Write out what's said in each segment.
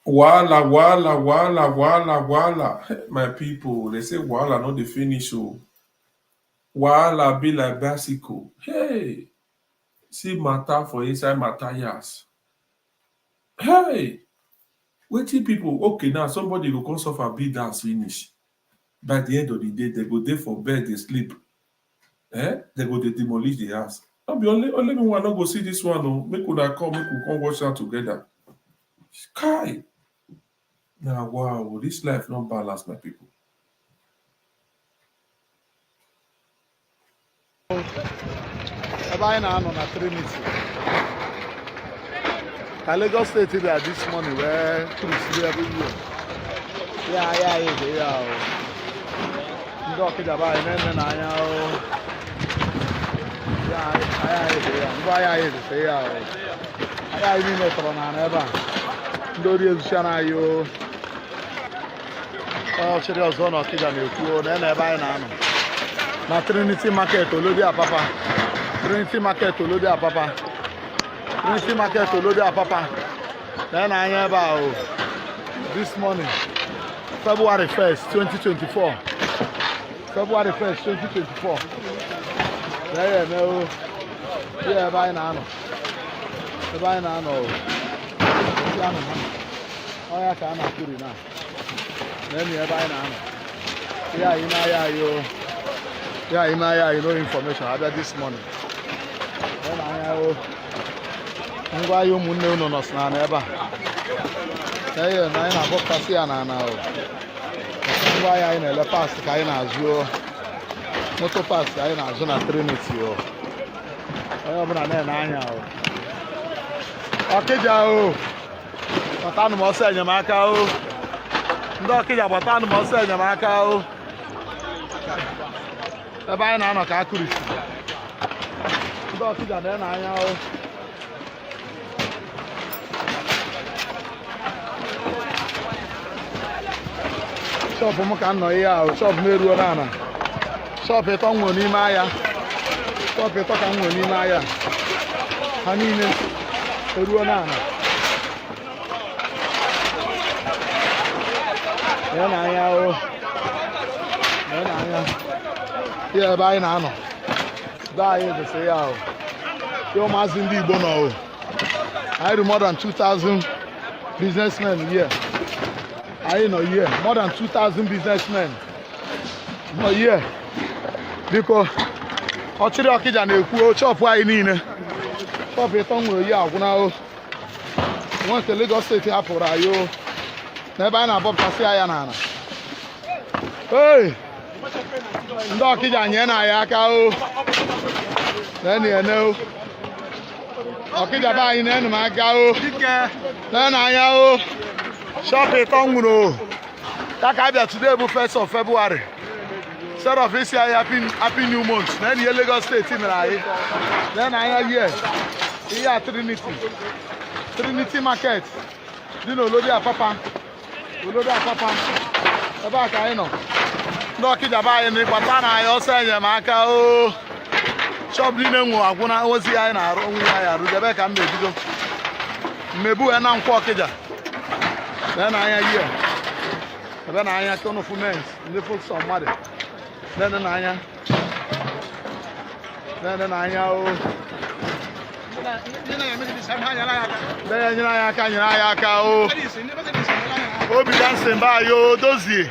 Wala, wala, wala, wala, wala. My people, they say wala not the finish. Oh, wala be like bicycle. Hey, see matter for inside matter, yes. Hey, waiting people. Okay, now somebody will come suffer big dance finish. By the end of the day, they go there for bed, they sleep. They go they demolish the house. Not be only me one not go see this one. Oh, make una come, make we come watch that together. Kai. Now wow, this life not balance, my people. Ebe anyị na-anọ na Trinity ka Lagos steeti bịa this morning wee krusiri ebe ihe ya ahịa anyị dị ya o ndị Ọkịja be anyị na-eme n'anya o ya ahịa anyị dị ya ngwa ahịa anyị dị ya o ahịa anyị niile tọrọ n'ala ebe a ndị ori ezuchiana anyị o ọchịrị ọzọ na Ọkịja na-ekwu o na ebe anyị na-anọ na Trinity Market Olodi Apapa Trinity Market Olodi Apapa Trinity Market Olodi Apapa then I ebe a o this morning February 1st 2024 February 1st 2024 there na o ya ebe anyị na-anọ o ya ka a na-akụri na ebe anyị na-anọ ya anyị na-aya anyị o yeah, you know information about this morning. Then I go munne no na neba. Hey, na go kasi ana na o. Ngwa ya ina le pass ka ina azu. Moto pass ka ina azu na Trinity o. Ayo bana na anya o. Ọkịja o. Batanu mo se enyemaka o. Ndị Ọkịja batanu mo se enyemaka o. Ebe anyị na-anọ ka akụrisi ndị Ọkịja na-anya o shọpụ m ka m nọ ihe ahụ shọpụ m eruo n'ala shọpụ ịtọ m nwere n'ime ahịa shọpụ ịtọ ka m nwere n'ime ahịa ha niile eruo n'ala na-anya o na-anya yeah, ebe anyị na-anọ anyị dịsị ya o yo maazị ndị Igbo nọ o anyị dị more than 2,000 businessmen here anyị nọ here more than 2,000 businessmen nọ here biko ọchịrị Ọkịja na-ekwu chọpụ anyị niile chọpụ ịtọ nwere ihe agwụna o nwe nke Lagos steeti hapụrụ anyị o n'ebe anyị na-abọpụtasị ya n'ala ndị Ọkịja nye na ya aka o na-ene o Ọkịja be anyị na-enu m aka o na anya o shọpụ ịtọ nwụrụ o ya ka abịa today bụ 1st of February instead of isi anyị happy new month na ihe Lagos steeti mere anyị na anya ihe a Trinity Market dị na Olodi Apapa ebe a ka anyị nọ ndị Ọkịja be anyị n'ịkpata na anyị ọsọ enyemaka o shọp niile nwụ agwụna ozi anyị na-arụ onwe anyị arụ ebe ka m na-ebido mmebu ya na Nkwọ Ọkịja na anya ihe ebe na anya tonofu mens ndị fokso mmadụ na anya o nyere anyị aka o obi dansị mba anyị o dozie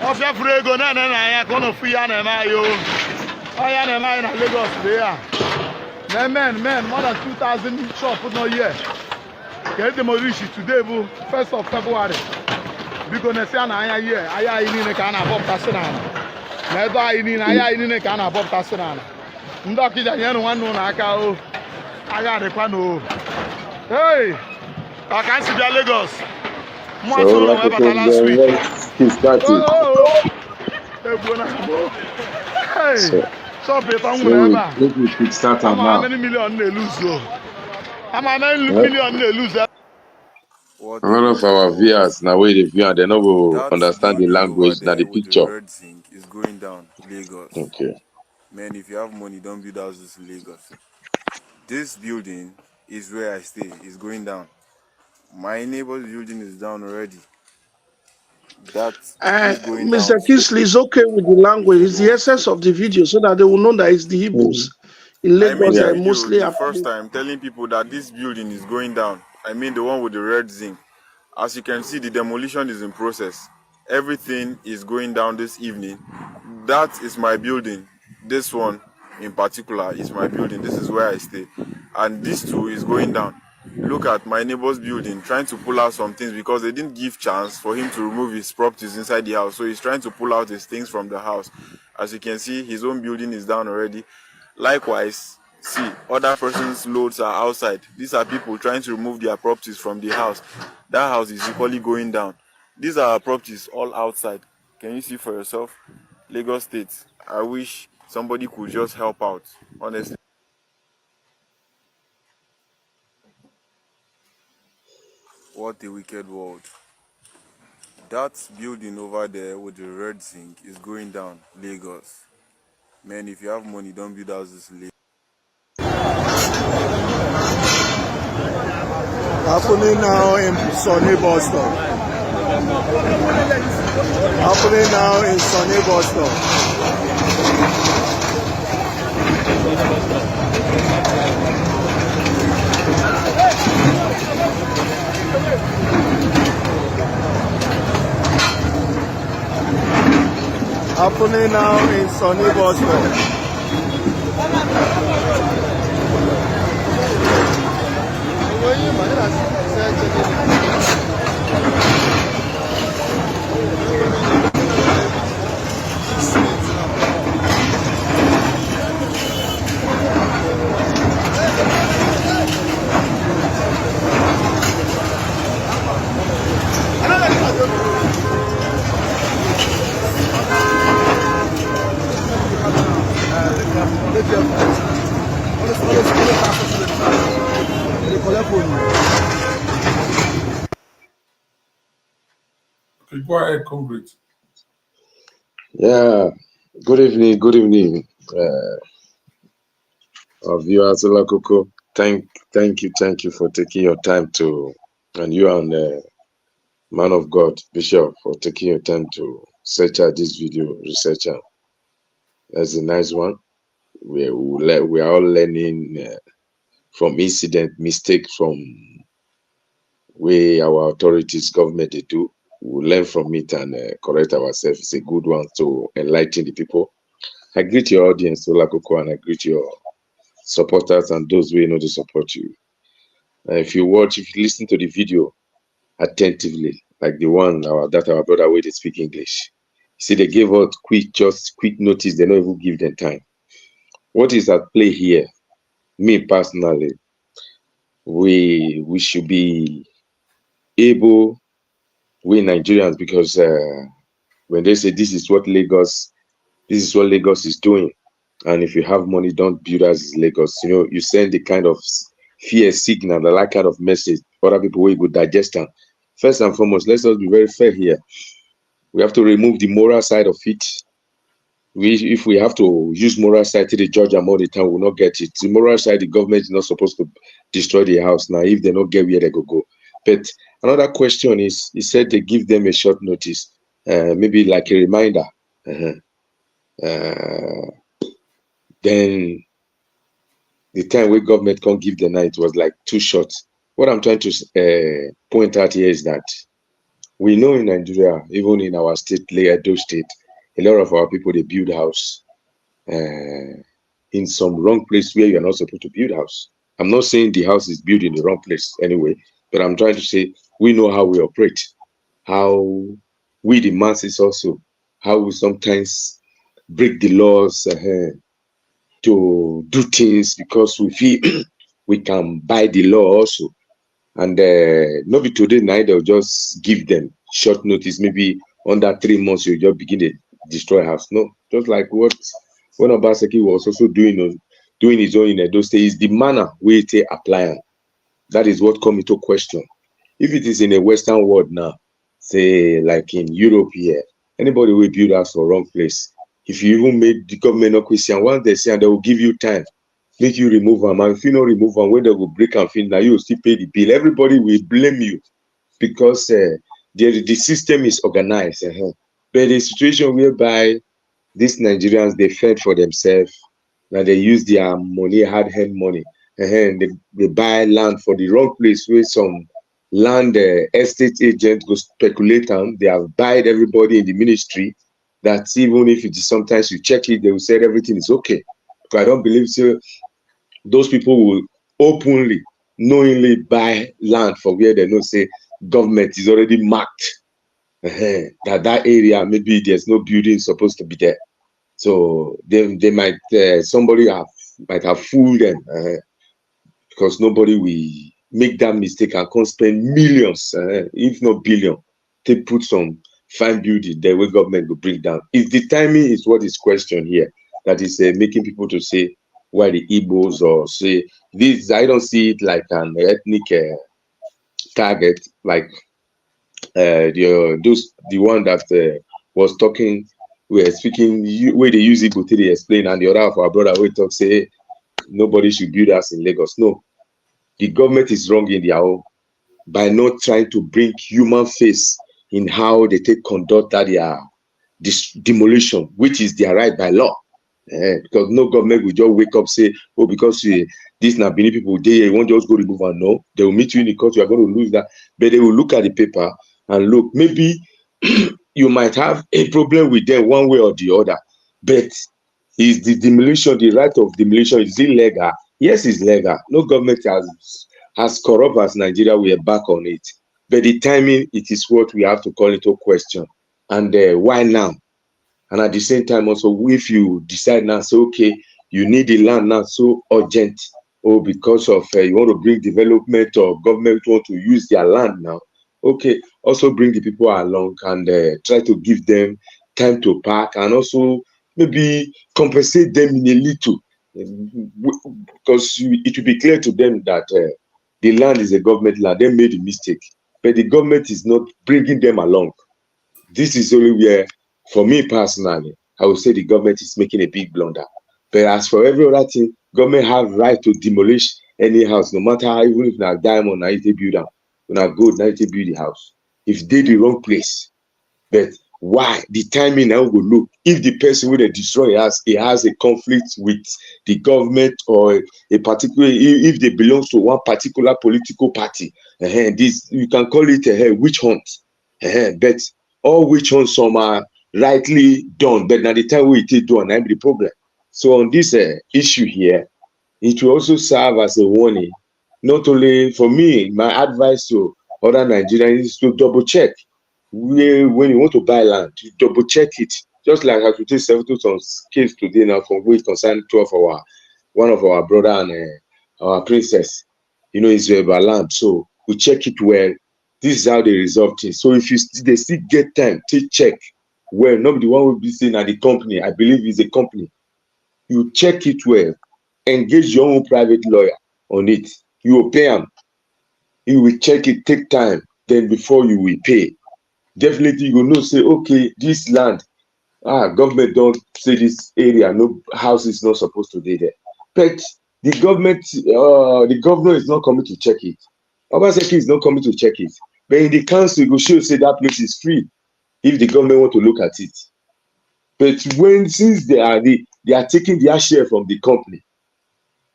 ọfịa furu ego na anya ka ọ na-ofu ya na-eme anyị o ya na-eme anyị na Lagos dị ya na men more than 2,000 shop nọ here ka edemolish today bụ 1st of February biko na-esi ya na anya here ahịa anyị niile ka a na-abọpụtasị n'ala na ebe anyị niile ahịa anyị niile ka a na-abọpụtasị n'ala ndị Ọkịja nyere nwanne ụlọ aka o agha adịkwa na o hey ka nsi bịa Lagos mmasị ụlọ wee bata last week egbuo na hey shop ịtọ nwere ebe a ama many million na-eluzu A lot of our viewers now where they view and they no go understand the language, now the picture. Is going down Lagos. Okay. Man, if you have money, don't build houses in Lagos. This building is where I stay. It's going down. My neighbor's building is down already. That is going down Mr. too. Kingsley is okay with the language. It's the essence of the video so that they will know that it's the Igbos in I made Lagos the Yeah. video mostly. the first time telling people that this building is going down. I mean the one with the red zinc. As you can see, the demolition is in process. Everything is going down this evening. That is my building. This one in particular is my building. This is where I stay. And this too is going down. Look at my neighbor's building, trying to pull out some things because they didn't give chance for him to remove his properties inside the house. So he's trying to pull out his things from the house. As you can see, his own building is down already. Likewise, see, other persons' loads are outside. These are people trying to remove their properties from the house. That house is equally going down. These are our properties all outside. Can you see for yourself? Lagos State. I wish somebody could just help out, honestly. What a wicked world. That building over there with the red zinc is going down, Lagos. Man, if you have money, don't build houses in Lagos. Happening now in Sunny Boston. Happening now in Sunny Boston. Happening now in Sunny Boston. Okay, go ahead, Concrete. Yeah. Good evening. Good evening. Our viewers, Olakoko. Thank you for taking your time to, and you and man of God, Bishop, for taking your time to search out this video, research out. That's a nice one. We are all learning from incident, mistake from way our authorities, government they do. We learn from it and correct ourselves. It's a good one to enlighten the people. I greet your audience, Olakoko, and I greet your supporters and those who know to support you. If you listen to the video attentively, like the one our brother where they speak English. See, they gave out quick notice, they don't even give them time. What is at play here? Me personally, we should be able, we Nigerians, because when they say this is what Lagos is doing, and if you have money, don't build as Lagos. You know, you send the kind of fear signal, the like kind of message, other people will go digest them. First and foremost, let's just be very fair here. We have to remove the moral side of it. If we have to use moral side to the judge them all the time, we'll not get it. The moral side, the government is not supposed to destroy the house now if they don't get where they go. But another question is, he said they give them a short notice, maybe like a reminder. Then the time where government can't give the night was like too short. What I'm trying to point out here is that we know in Nigeria, even in our state, Edo State, a lot of our people, they build house in some wrong place where you're not supposed to build house. I'm not saying the house is built in the wrong place anyway, but I'm trying to say we know how we operate, how we the masses also, how we sometimes break the laws to do things because we feel we can buy the law also. And not be today night, they'll just give them short notice, maybe under 3 months, you just begin to destroy house. No, just like what when Obaseki was also doing his own in Edo State, is the manner we take applying. That is what come into question. If it is in a Western world now, say like in Europe here, anybody will build house for wrong place. If you even make the government no question, once they say, and they will give you time. make you remove them, and if you not remove them, when they will break and finish, now you will still pay the bill. Everybody will blame you because the system is organized. But the situation whereby these Nigerians, they fed for themselves, now they use their money, hard-earned money, and they buy land for the wrong place where some land estate agent go speculate on. They have buyed everybody in the ministry. That even if it is sometimes you check it, they will say everything is okay. Because I don't believe so. Those people will openly, knowingly buy land for where they know say government is already marked. That area maybe there's no building supposed to be there. So they might somebody might have fooled them because nobody will make that mistake and can't spend millions, if not billion, to put some fine building there where government will bring down. If the timing is what is questioned here, that is making people to say why the Igbos or say this, I don't see it like an ethnic target, like the one that was talking, we were speaking where they use Igbo to explain, and the other of our brother we talk say nobody should build us in Lagos. No, the government is wrong in their own by not trying to bring human face in how they take conduct that their demolition, which is their right by law. Because no government will just wake up say, oh, because these na Benin people, they won't just go remove and no, they will meet you in the court, you are going to lose that. But they will look at the paper and look, maybe you might have a problem with them one way or the other, but is the demolition, the right of demolition, is it legal? Yes, it's legal. No government has corrupt as Nigeria, we are back on it. But the timing, it is what we have to call into question. And why now? And at the same time also, if you decide now, so okay, you need the land now so urgent, or because of you want to bring development or government want to use their land now, okay, also bring the people along and try to give them time to park and also maybe compensate them in a little, because it will be clear to them that the land is a government land. They made a mistake, but the government is not bringing them along. This is only where, for me personally, I would say the government is making a big blunder. But as for every other thing, government have right to demolish any house, no matter how, even if na diamond, na it build am, na gold, na it build the house. If they the wrong place, but why the timing now go look? If the person who they destroy has a conflict with the government or a particular, if they belong to one particular political party, this you can call it a witch hunt. But all witch hunts some are rightly done, but now the time we it done, I'm the problem. So on this issue here, it will also serve as a warning, not only for me, my advice to other Nigerians is to double check when you want to buy land, you double check it. Just like I could take 72 some case today now from which concern 12 one of our brother and our princess, is about land. So we check it well. This is how they resolve things. So if they still get time to check well, not the one will be saying at the company, I believe it's a company. You check it well, engage your own private lawyer on it. You will pay them. You will check it, take time, then before you will pay. Definitely you will know, say, okay, this land, government don't say this area, no house is not supposed to be there. But the government, the governor is not coming to check it. Obaseki is not coming to check it. But in the council, you go show say that place is free if the government want to look at it. But since they are taking their share from the company,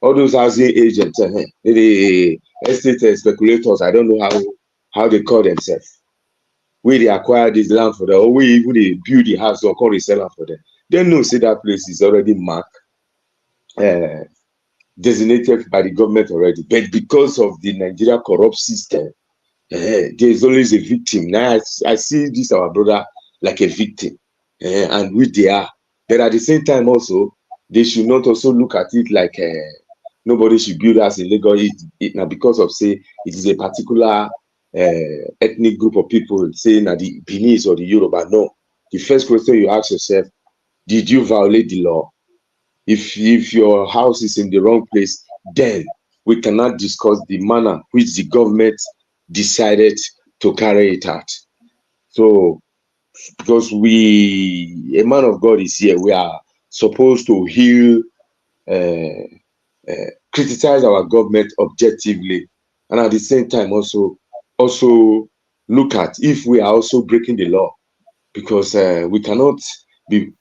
all those housing agents, the estate speculators, I don't know how they call themselves. Where they acquire this land for them, or where even they build the house or call resell for them. They know say that place is already marked, designated by the government already. But because of the Nigeria corrupt system, there is always a victim. Now I see this our brother like a victim, and which they are. But at the same time also, they should not also look at it like nobody should build us in Lagos. Now because of say it is a particular ethnic group of people saying that the Benin or the Yoruba. No. The first question you ask yourself, did you violate the law? If your house is in the wrong place, then we cannot discuss the manner which the government decided to carry it out. So because a man of God is here, we are supposed to heal criticize our government objectively, and at the same time also look at if we are also breaking the law, because we cannot be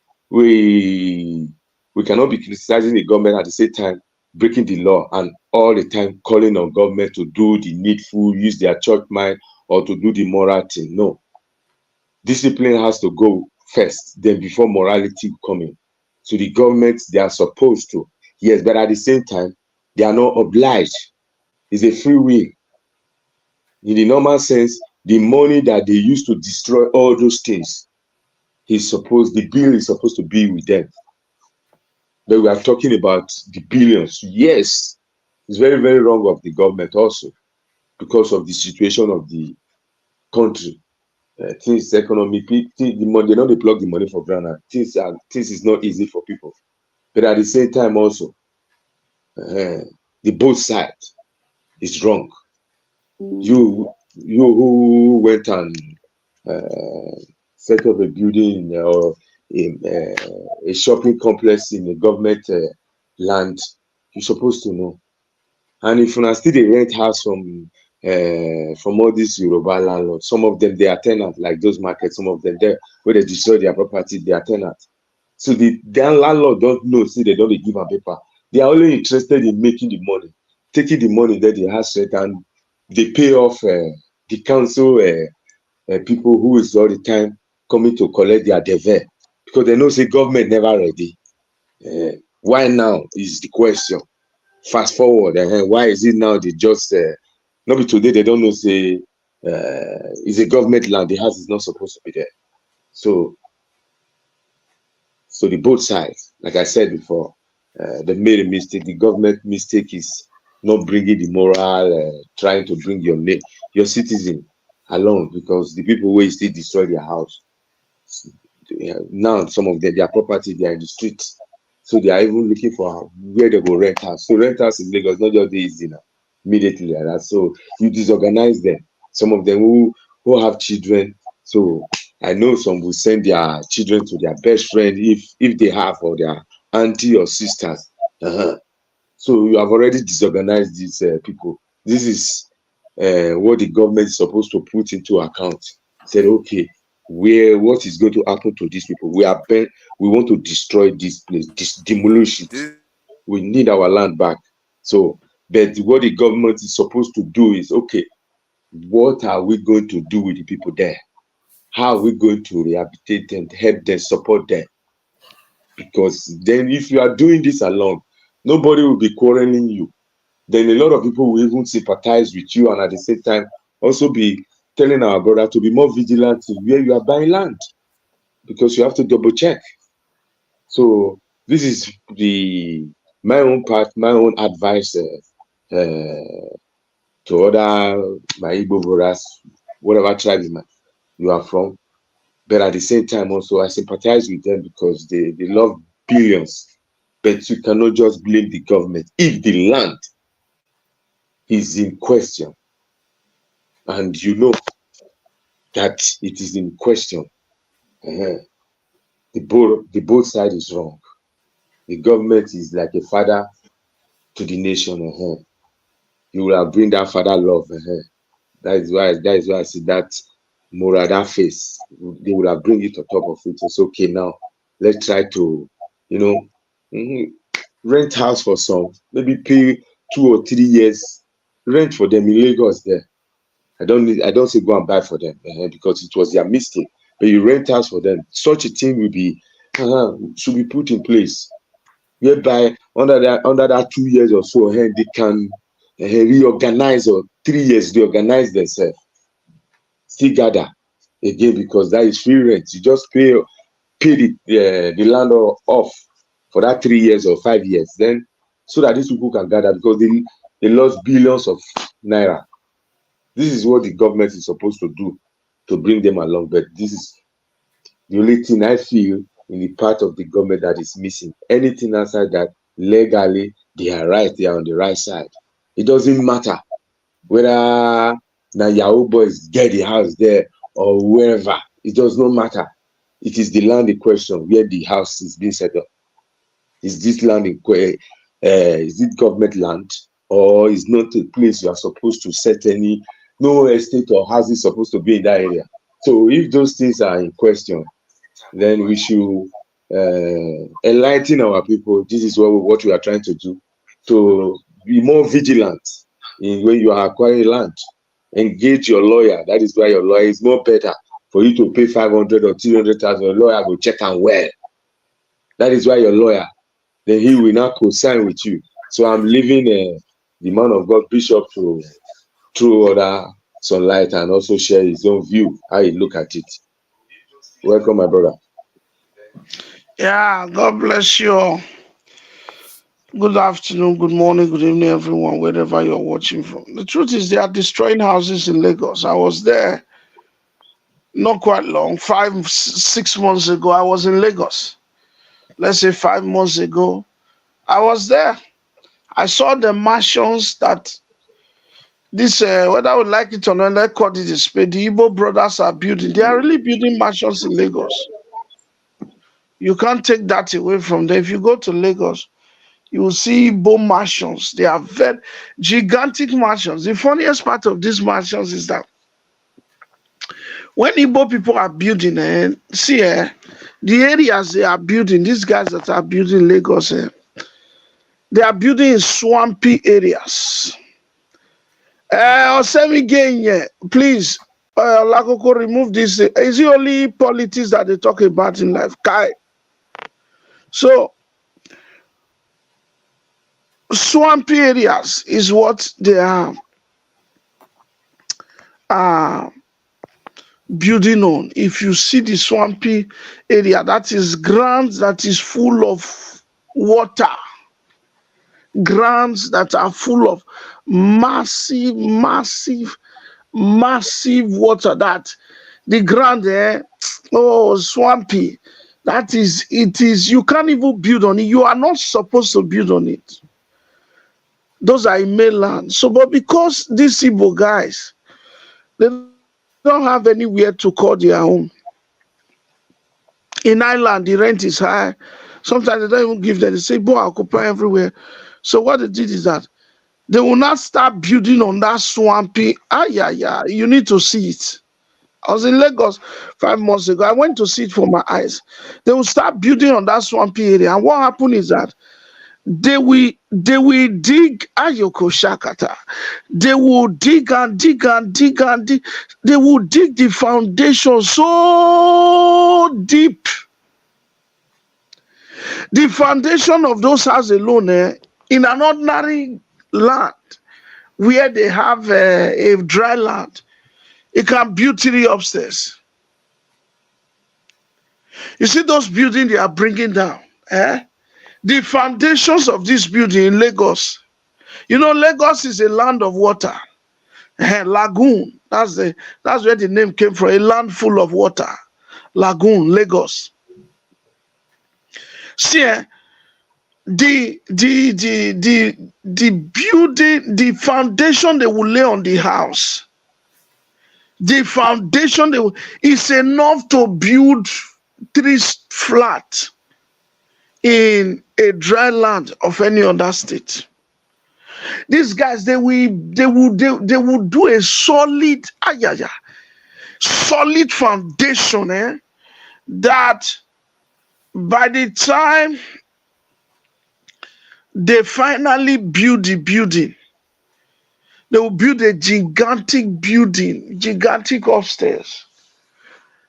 criticizing the government at the same time breaking the law, and all the time calling on government to do the needful, use their church mind, or to do the moral thing. No, discipline has to go first, then before morality come in. So the government, they are supposed to, yes, but at the same time they are not obliged. It's a free will. In the normal sense, the money that they use to destroy all those things, the bill is supposed to be with them. But we are talking about the billions. Yes, it's very, very wrong of the government also, because of the situation of the country. Things economically, the money, they don't plug the money for ground. Things is not easy for people. But at the same time also, the both side is wrong. You who went and set up a building or a shopping complex in a government land, you're supposed to know. And if you still dey rent house from all these Yoruba landlords, some of them they are tenants, like those markets, some of them there where they destroy their property, they are tenants. So their landlord don't know, see, they don't give a paper. They are only interested in making the money, taking the money that they have set, and they pay off the council people who is all the time coming to collect their dever, because they know say government never ready. Why now is the question. Fast forward, why is it now they just not be today they don't know say it's a government land, the house is not supposed to be there. So the both sides, like I said before, they made a mistake. The government mistake is not bringing the moral, trying to bring your citizen along, because the people will still destroy their house. Now some of their property, they are in the streets, so they are even looking for where they go rent house. So rent house in Lagos not just easy now, immediately like that. So you disorganize them. Some of them who have children, so I know some will send their children to their best friend if they have, or their auntie or sisters. So you have already disorganized these people. This is what the government is supposed to put into account. Said, okay, what is going to happen to these people? We want to destroy this place, demolish it. We need our land back. So, but what the government is supposed to do is, okay, what are we going to do with the people there? How are we going to rehabilitate them, help them, support them? Because then if you are doing this alone, nobody will be quarreling you. Then a lot of people will even sympathize with you, and at the same time also be telling our brother to be more vigilant where you are buying land, because you have to double check. So this is my own advice to other my Igbo brothers, whatever tribe you are from. But at the same time also I sympathize with them, because they love billions. But you cannot just blame the government if the land is in question, and you know that it is in question. The both side is wrong. The government is like a father to the nation. You will have bring that father love. That is why I see that moral, that face. They will have bring it on top of it. It's okay now. Let's try to, rent house for some. Maybe pay 2 or 3 years rent for them in Lagos there. I don't say go and buy for them because it was their mistake. But you rent house for them. Such a thing will be should be put in place, whereby under that 2 years or so, they can reorganize, or 3 years they organize themselves, still gather again, because that is free rent. You just pay the landlord off for that 3 years or 5 years, then so that these people can gather, because they lost billions of naira. This is what the government is supposed to do to bring them along, but this is the only thing I feel in the part of the government that is missing. Anything outside that, legally they are right, they are on the right side. It doesn't matter whether now Yahoo boys get the house there or wherever. It does not matter. It is the land in question where the house is being set up. Is this land is it government land, or is not a place you are supposed to set any, no estate or houses supposed to be in that area. So if those things are in question, then we should enlighten our people. This is what we are trying to do, to be more vigilant in when you are acquiring land. Engage your lawyer. That is why your lawyer is more better for you to pay 500 or 300,000. Your lawyer will check and well. That is why your lawyer, then he will now co-sign with you. So I'm leaving the man of God, Bishop, to throw other sunlight and also share his own view, how he look at it. Welcome, my brother. Yeah, God bless you all. Good afternoon, good morning, good evening, everyone, wherever you're watching from. The truth is, they are destroying houses in Lagos. I was there not quite long, 6 months ago. I was in Lagos. Let's say 5 months ago, I was there. I saw the mansions that this, whether I would like it or not, let's call it a spade, the Igbo brothers are building. They are really building mansions in Lagos. You can't take that away from them. If you go to Lagos, you will see Igbo mansions. They are very gigantic mansions. The funniest part of these mansions is that when Igbo people are building, the areas they are building, these guys that are building Lagos, they are building in swampy areas. Please, Lakoko, remove this. Is it only politics that they talk about in life? Kai. So, swampy areas is what they are building on. If you see the swampy area, that is grounds that is full of water. Grounds that are full of massive water, that the ground there, swampy. That is, it is, you can't even build on it. You are not supposed to build on it. Those are in mainland. So, but because these Igbo guys, they don't have anywhere to call their own. In Ireland, the rent is high. Sometimes they don't even give them. They say, "Boy, occupy everywhere." So what they did is that they will not start building on that swampy. You need to see it. I was in Lagos 5 months ago. I went to see it for my eyes. They will start building on that swampy area. And what happened is that they will dig Ayoko Shakata. They will dig and dig and dig and dig. They will dig the foundation so deep. The foundation of those houses alone, in an ordinary land where they have a dry land, it can build 3 upstairs. You see those buildings they are bringing down, the foundations of this building in Lagos. You know, Lagos is a land of water, lagoon. That's where the name came from. A land full of water, lagoon, Lagos. See, the building, the foundation they will lay on the house, the foundation is enough to build 3 flats in a dry land of any other state. These guys, they will do a solid foundation, that by the time they finally build the building, they will build a gigantic building, gigantic upstairs.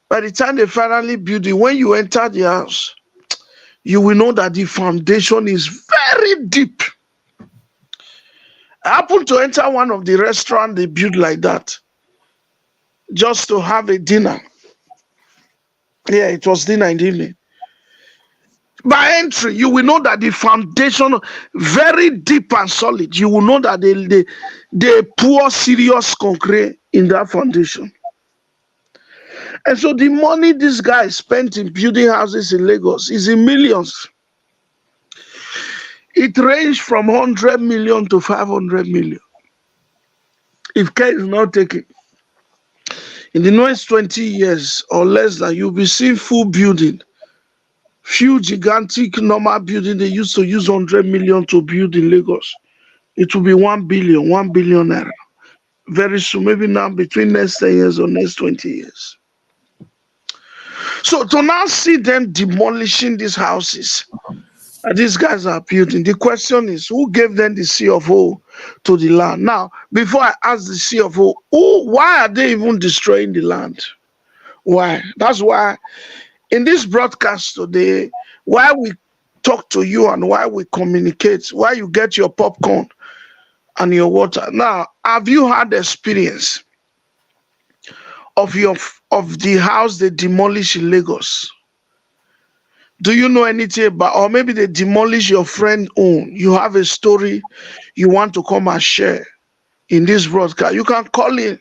By the time they finally build it, when you enter the house, you will know that the foundation is very deep. I happened to enter one of the restaurants they built like that, just to have a dinner. Yeah, it was dinner in the evening. By entry, you will know that the foundation very deep and solid. You will know that they pour serious concrete in that foundation. And so the money this guy spent in building houses in Lagos is in millions. It ranged from 100 million to 500 million. If care is not taken, in the next 20 years or less than, you'll be seeing full building few gigantic normal building they used to use 100 million to build in Lagos. It will be 1 billion naira. Very soon, maybe now between next 10 years or next 20 years. So to now see them demolishing these houses that these guys are building, the question is who gave them the CFO to the land? Now, before I ask the CFO, why are they even destroying the land? Why? That's why in this broadcast today, why we talk to you and why we communicate, why you get your popcorn and your water. Now, have you had experience of the house they demolish in Lagos? Do you know anything about, or maybe they demolish your friend own? You have a story you want to come and share in this broadcast. You can call in.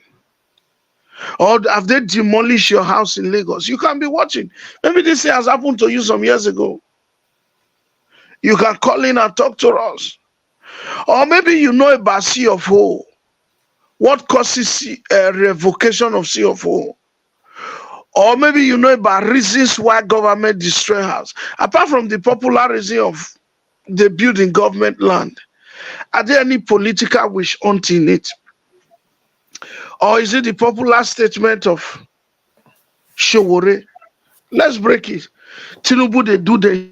Or have they demolished your house in Lagos? You can be watching. Maybe this has happened to you some years ago. You can call in and talk to us. Or maybe you know about CFO. What causes revocation of CFO? Or maybe you know about reasons why government destroy house. Apart from the popular reason of the building government land, are there any political wish hunting it? Or is it the popular statement of Showore? Let's break it. Tinubu, they do the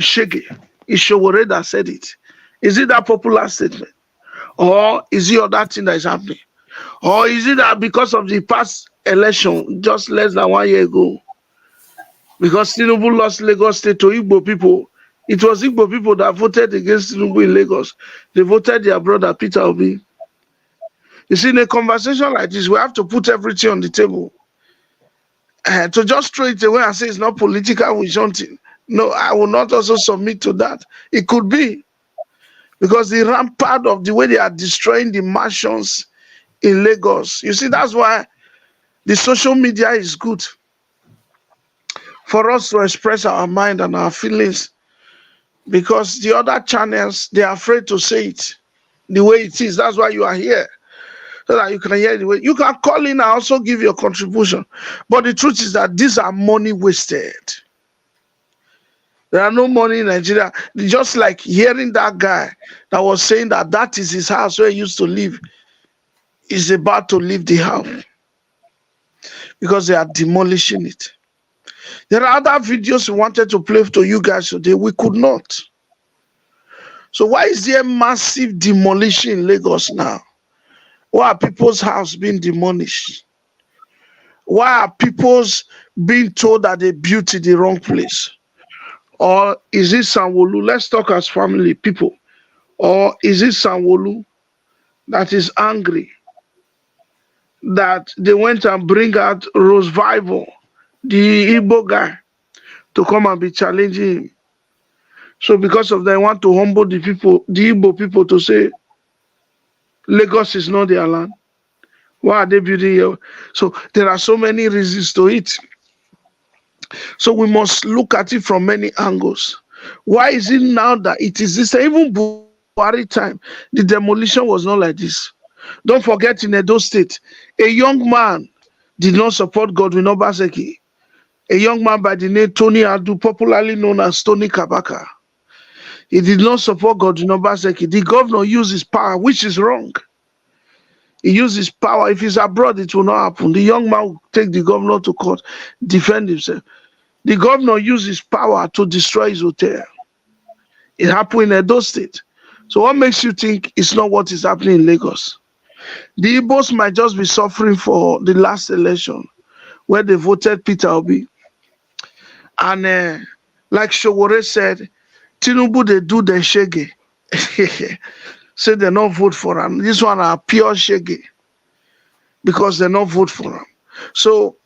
shege. It's Showore that said it. Is it that popular statement? Or is it other thing that is happening? Or is it that because of the past election just less than 1 year ago, because Tinubu lost Lagos State to Igbo people, it was Igbo people that voted against Tinubu in Lagos. They voted their brother Peter Obi. You see, in a conversation like this, we have to put everything on the table. To just throw it away and say it's not political witch hunting. No, I will not also submit to that. It could be. Because the rampart of the way they are destroying the mansions in Lagos. You see, that's why the social media is good. For us to express our mind and our feelings. Because the other channels, they are afraid to say it the way it is. That's why you are here. So that you can hear it the way. You can call in and also give your contribution. But the truth is that these are money wasted. There are no money in Nigeria. Just like hearing that guy that was saying that that is his house where he used to live. Is about to leave the house. Because they are demolishing it. There are other videos we wanted to play to you guys today. We could not. So why is there massive demolition in Lagos now? Why are people's houses being demolished? Why are people's being told that they built in the wrong place? Or is it Sanwo-Olu? Let's talk as family people. Or is it Sanwo-Olu that is angry that they went and bring out Rose Vival, the Igbo guy, to come and be challenging him? So because of that, they want to humble the people, the Igbo people, to say Lagos is not their land. Why are they building here? So there are so many reasons to it. So we must look at it from many angles. Why is it now that it is this? Even Buhari time, the demolition was not like this. Don't forget, in Edo State, a young man did not support Godwin Obaseki. A young man by the name Tony Adu, popularly known as Tony Kabaka. He did not support Godwin Obaseki. The governor used his power, which is wrong. He used his power. If he's abroad, it will not happen. The young man will take the governor to court, defend himself. The governor used his power to destroy his hotel. It happened in Edo State. So what makes you think it's not what is happening in Lagos? The Igbos might just be suffering for the last election where they voted Peter Obi. And like Showore said, Tinubu, they do the shege. Say they not vote for him. This one are pure shege because they not vote for him. So,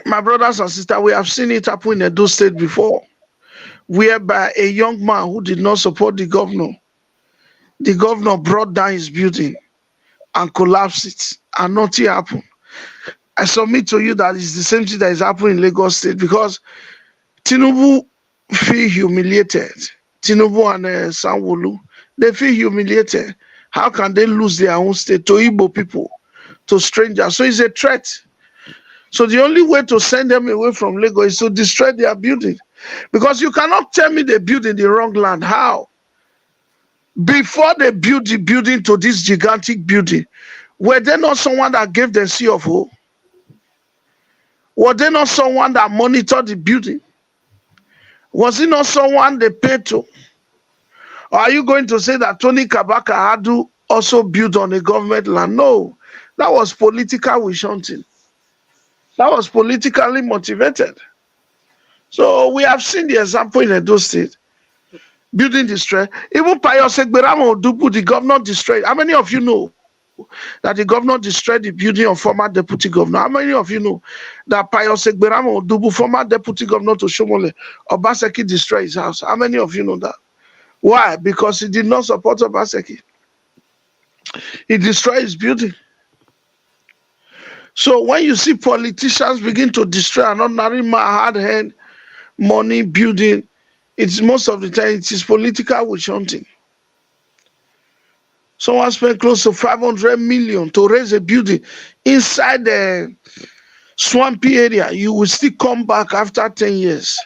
my brothers and sisters, we have seen it happen in Edo State before, whereby a young man who did not support the governor brought down his building and collapsed it, and nothing happened. I submit to you that it's the same thing that is happening in Lagos State, because Tinubu feel humiliated. Tinubu and Sanwo-Olu, they feel humiliated. How can they lose their own state to Igbo people, to strangers? So it's a threat. So the only way to send them away from Lagos is to destroy their building. Because you cannot tell me they build in the wrong land. How? Before they build the building to this gigantic building, were there not someone that gave the C of O? Were there not someone that monitored the building? Was it not someone they paid to? Or are you going to say that Tony Kabaka Adu also built on a government land? No, that was political wish hunting. That was politically motivated. So we have seen the example in Edo State. Building destroyed. Even Pius Egberamo Odubu, the governor destroyed. How many of you know that the governor destroyed the building of former deputy governor? How many of you know that Pius Egberamo Odubu, former deputy governor to Shomole, Obaseki destroyed his house? How many of you know that? Why? Because he did not support Obaseki. He destroyed his building. So when you see politicians begin to destroy an ordinary man, hard hand, money, building, it's most of the time it is political witch hunting. Someone spent close to 500 million to raise a building inside the swampy area. You will still come back after 10 years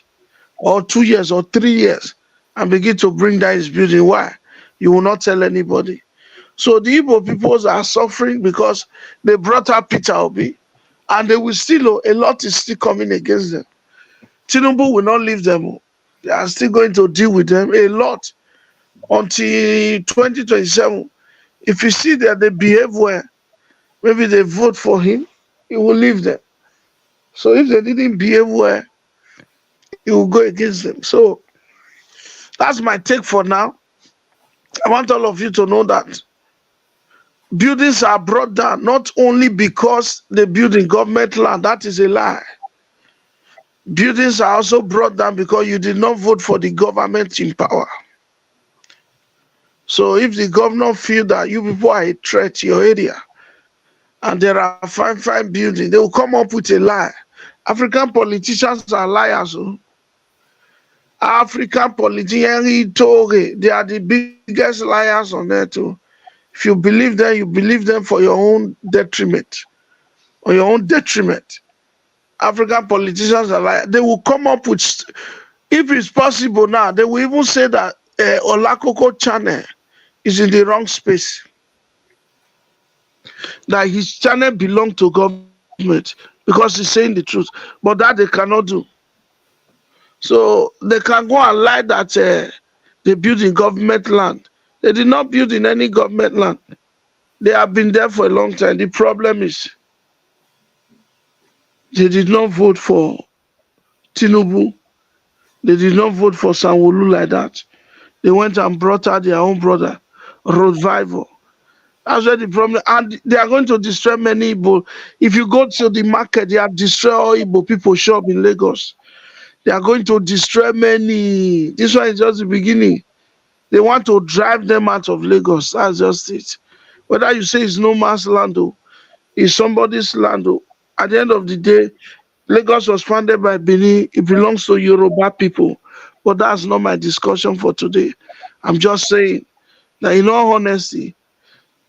or 2 years or 3 years and begin to bring down his building. Why? You will not tell anybody. So the Igbo peoples are suffering because they brought up Peter Obi, and they will still, a lot is still coming against them. Tinubu will not leave them. They are still going to deal with them a lot until 2027. If you see that they behave well, maybe they vote for him, he will leave them. So if they didn't behave well, he will go against them. So that's my take for now. I want all of you to know that buildings are brought down not only because they build in government land. That is a lie. Buildings are also brought down because you did not vote for the government in power. So if the governor feel that you people are a threat to your area and there are fine buildings, they will come up with a lie. African politicians are liars. African politicians, they are the biggest liars on earth too. If you believe them, you believe them for your own detriment. Or your own detriment. African politicians are liars. They will come up with, if it's possible now, they will even say that Olakoko channel is in the wrong space. That his channel belongs to government because he's saying the truth. But that they cannot do. So they can go and lie that they build in government land. They did not build in any government land. They have been there for a long time. The problem is they did not vote for Tinubu. They did not vote for Sanwo-Olu like that. They went and brought out their own brother, Revival. That's where the problem. And they are going to destroy many Igbo. If you go to the market, they have destroyed all Igbo people shop in Lagos. They are going to destroy many. This one is just the beginning. They want to drive them out of Lagos. That's just it. Whether you say it's no man's land or it's somebody's land, at the end of the day, Lagos was founded by Benin. It belongs to Yoruba people. But that's not my discussion for today. I'm just saying that in all honesty,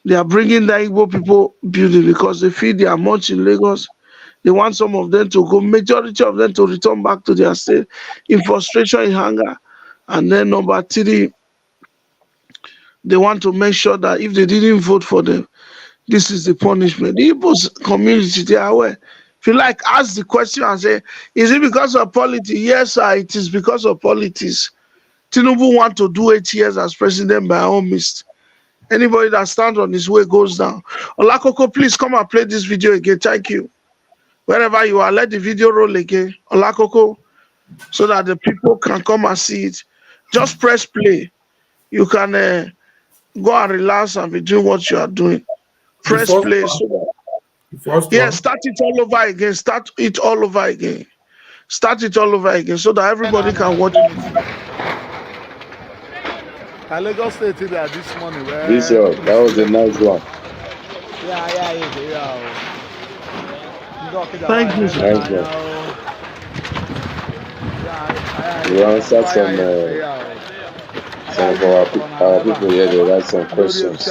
they are bringing the Igbo people building because they feel they are much in Lagos. They want some of them to go, majority of them to return back to their state in frustration, in hunger. And then number three, they want to make sure that if they didn't vote for them, this is the punishment. The Igbo community, they are aware. If you like, ask the question and say, is it because of politics? Yes, sir, it is because of politics. Tinubu want to do 8 years as president by all means. Anybody that stands on his way goes down. Olakoko, please come and play this video again. Thank you. Wherever you are, let the video roll again. Olakoko, so that the people can come and see it. Just press play. You can go and relax and be doing what you are doing. Press play. Yeah, start it all over again. Start it all over again. Start it all over again so that everybody can watch it. Lagos State there this morning. Bishop, that was a nice one. Yeah. Thank you, sir. Nice one. You answered some of our people here. They had some questions.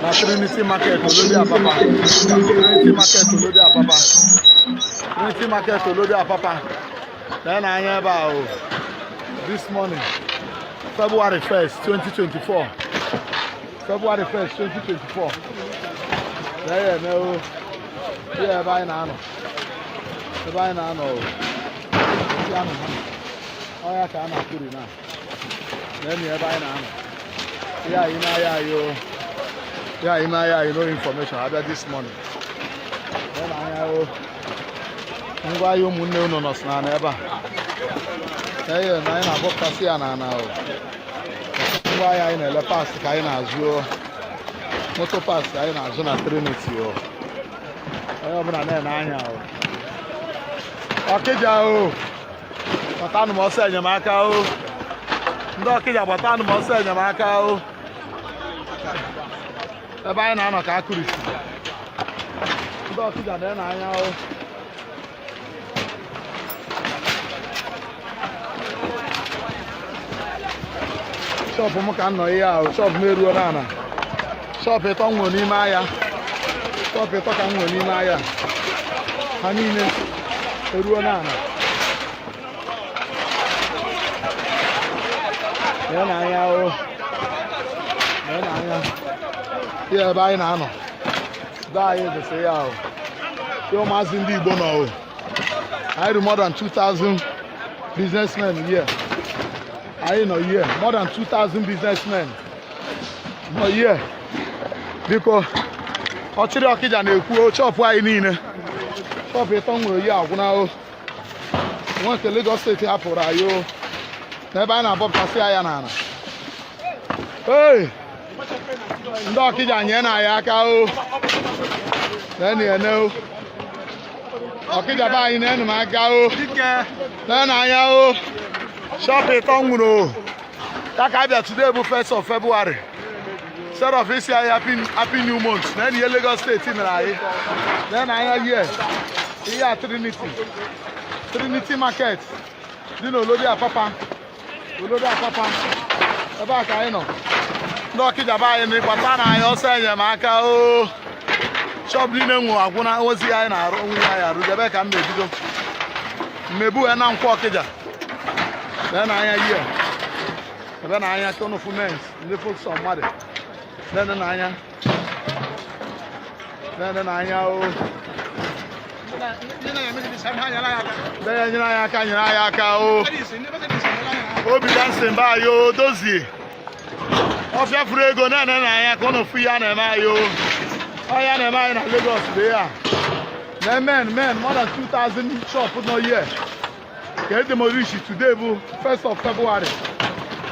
na Trinity Market Olodi Apapa. Trinity Market Olodi Apapa. Trinity Market Olodi Apapa. Then I about this morning, February 1st, 2024. February 1st, 2024. There, no. Yeah, by now. By now. Oh, yeah, can I put it now? Then you by now. Yeah, you know, yeah, you know information about this morning. Then I why you munne no na neba. Yeah, na ina bokta si ana na o. Why I in the pass kai na azu. Motor pass kai na azu na Trinity o. Ayo bra na anya o. Okija o. Batanu mo se enyemaka o. Ndo okija batanu mo se enyemaka o. Ebe anyị na-anọ ka akụrisi. Ndị ọkịja dị n'anya o. Shọpụ m ka m nọ ihe ahụ, shọpụ m eruo n'ala. Shọpụ ịtọ m nwere n'ime ahịa. Shọpụ ịtọ ka m nwere n'ime ahịa. Ha niile eruo n'ala. Dị n'anya o. Dị n'anya. Yeah, by now. That is the say out. So much in the Igbo. I do more than 2,000 businessmen here. I know here. More than 2,000 businessmen. No here. Because Ochiri Okija na-ekwu chop anyị niile. Chop ịtọ nwere ya agwụna o. Nwa nke Lagos State hapụrụ anyị o. N'ebe anyị na-abọpụtasị ya n'ala. Hey! Ndị Ọkịja nye na ya aka o. Na-ene o. Ọkịja be anyị na-enu m aka o. Na anya o. Shop ịtọ nwụrụ o. Ya ka abịa today bụ 1st of February. Instead of isi anyị happy new month. Na-enu ihe Lagos State mere anyị. Na anya here. Ihe a Trinity Market. Dị na Olodi Apapa. Olodi Apapa. Ebe a ka anyị nọ. Ndị Ọkịja be anyị n'ịkpata na anyị ọsọ enyemaka o. Shop niile nwụ agwụna ozi anyị na-arụ onwe anyị arụ ebe ka m na-ebido. Mmebu ya na Nkwọ Ọkịja. Ebe na anya here. Ebe na anya tonofu mens ndị folks on mmadụ. Nene na anya. Nene na anya o. Nyere anyị aka o. Obi dancing ba yo dozie. Ofia furu ego na anya ka ọ na-ofu ya na-eme anyị o. Ọ ya na-eme anyị na Lagos dey ya. Na men more than 2,000 shop no here. Ka demolish today bụ 1st of February.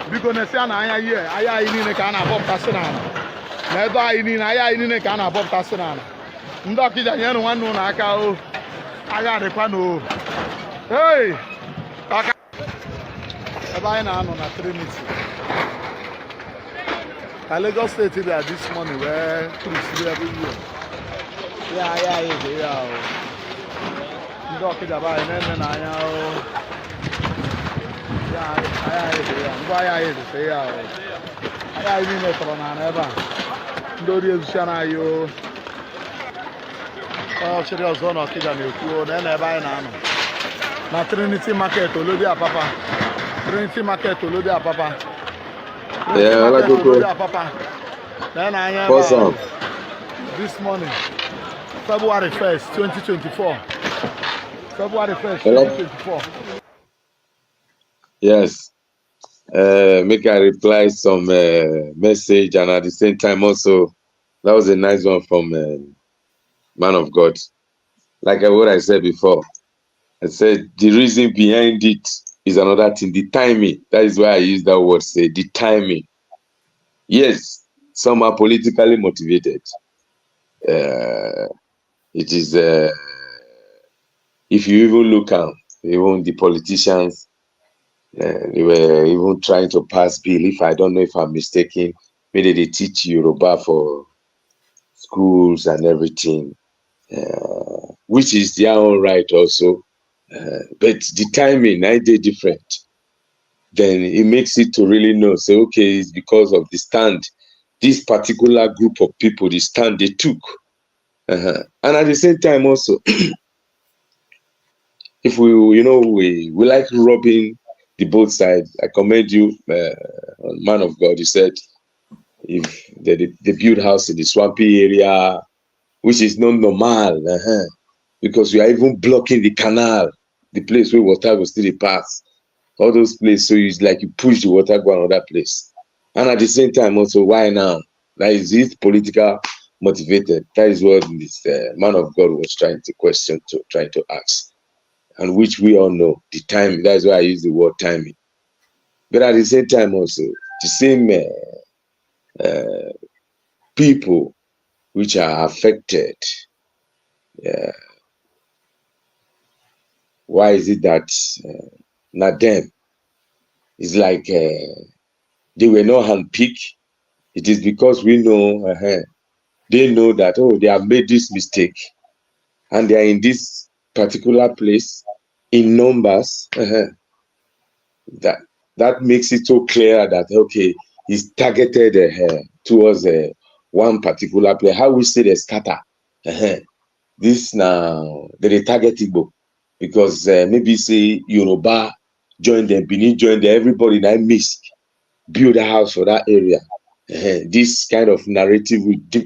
Biko na-esi na anya here, anya anyị niile ka a na-abọpụtasị n'ala. Na ebe anyị niile, anya anyị niile ka a na-abọpụtasị n'ala. Ndị Ọkịja nyere nwanne ụlọ aka o. Agha adịkwa n'o. Hey! Ebe anyị na-anọ na Trinity. Lagos State there this morning where cruise every year. Yeah, yeah. Ndị Ọkịja ba anyị na-eme n'anya o. Yeah. Ngwa ya eze ya o. Anyị niile tọrọ n'ala ebe a. Ndị ori ezucha na anyị o. Ọ chịrị ọzọ na Ọkịja na-ekwu o na ebe anyị na-anọ. Na Trinity Market Olodi Apapa. Trinity Market Olodi Apapa. Yeah, I like to Papa. Then I am awesome. This morning, February 1st, 2024. February 1st, 2024. Yes. Make I reply some message, and at the same time also, that was a nice one from Man of God. Like what I said before, I said the reason behind it is another thing, the timing. That is why I use that word, say the timing. Yes, some are politically motivated. It is, if you even look at even the politicians, they were even trying to pass bill. If I don't know if I'm mistaken, maybe they teach Yoruba for schools and everything, which is their own right also. But the timing, 9 days different. Then it makes it to really know, say, okay, it's because of the stand this particular group of people, the stand they took. And at the same time also, if we like rubbing the both sides. I commend you, man of God. You said if they build house in the swampy area, which is not normal, because we are even blocking the canal, the place where water will still pass. All those places, so it's like you push the water go another place. And at the same time also, why now? That is it political motivated. That is what this man of God was trying to ask. And which we all know, the time, that's why I use the word timing. But at the same time also, the same people which are affected, why is it that not them? It's like they were not handpicked. It is because we know, they know that, oh, they have made this mistake and they are in this particular place in numbers. That makes it so clear that, okay, he's targeted towards one particular place. How we say they scatter? This now, they target Igbo because maybe say Yoruba join them, Benin join them, everybody that mix, build a house for that area. This kind of narrative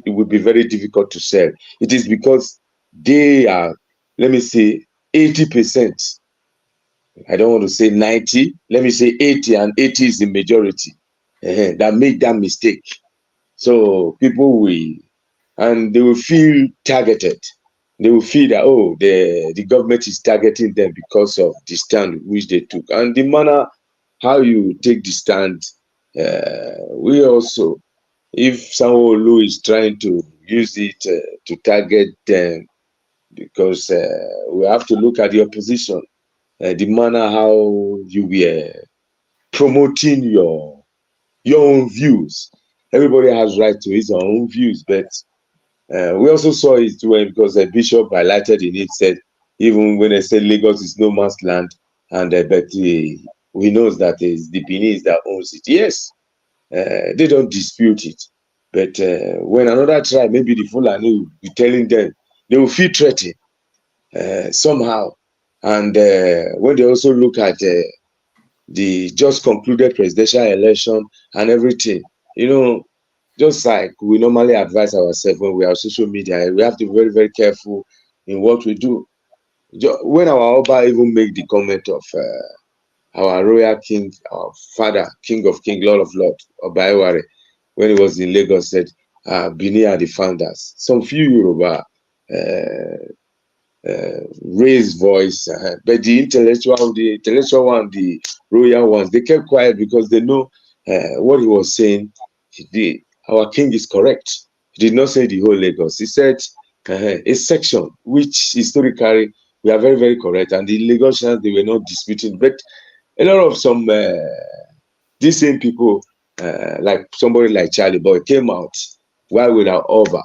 will be very difficult to sell. It is because they are, let me say, 80%. I don't want to say 90. Let me say 80, and 80 is the majority that make that mistake. So people will, and they will feel targeted. They will feel that, oh, the government is targeting them because of the stand which they took. And the manner how you take the stand, we also, if Sanwo-Olu is trying to use it to target them, because we have to look at the opposition, the manner how you were promoting your own views. Everybody has right to his own views, but we also saw it when, because the bishop highlighted in it, said even when they said Lagos is no man's land, and but we knows that it's the Benin that owns it. Yes, they don't dispute it, but when another tribe, maybe the Fulani, will be telling them, they will feel threatened somehow. And when they also look at the just concluded presidential election and everything, just like we normally advise ourselves when we are on social media, we have to be very, very careful in what we do. When our Oba even make the comment of our royal king, our father, king of kings, lord of lords, Oba Eware, when he was in Lagos, said, Benin are the founders. Some few Yoruba raised voice, but the intellectual one, the royal ones, they kept quiet because they know what he was saying. Our king is correct. He did not say the whole Lagos. He said a section, which historically we are very, very correct, and the Lagosians, they were not disputing. But a lot of some these same people, like somebody like Charlie Boy, came out while without over,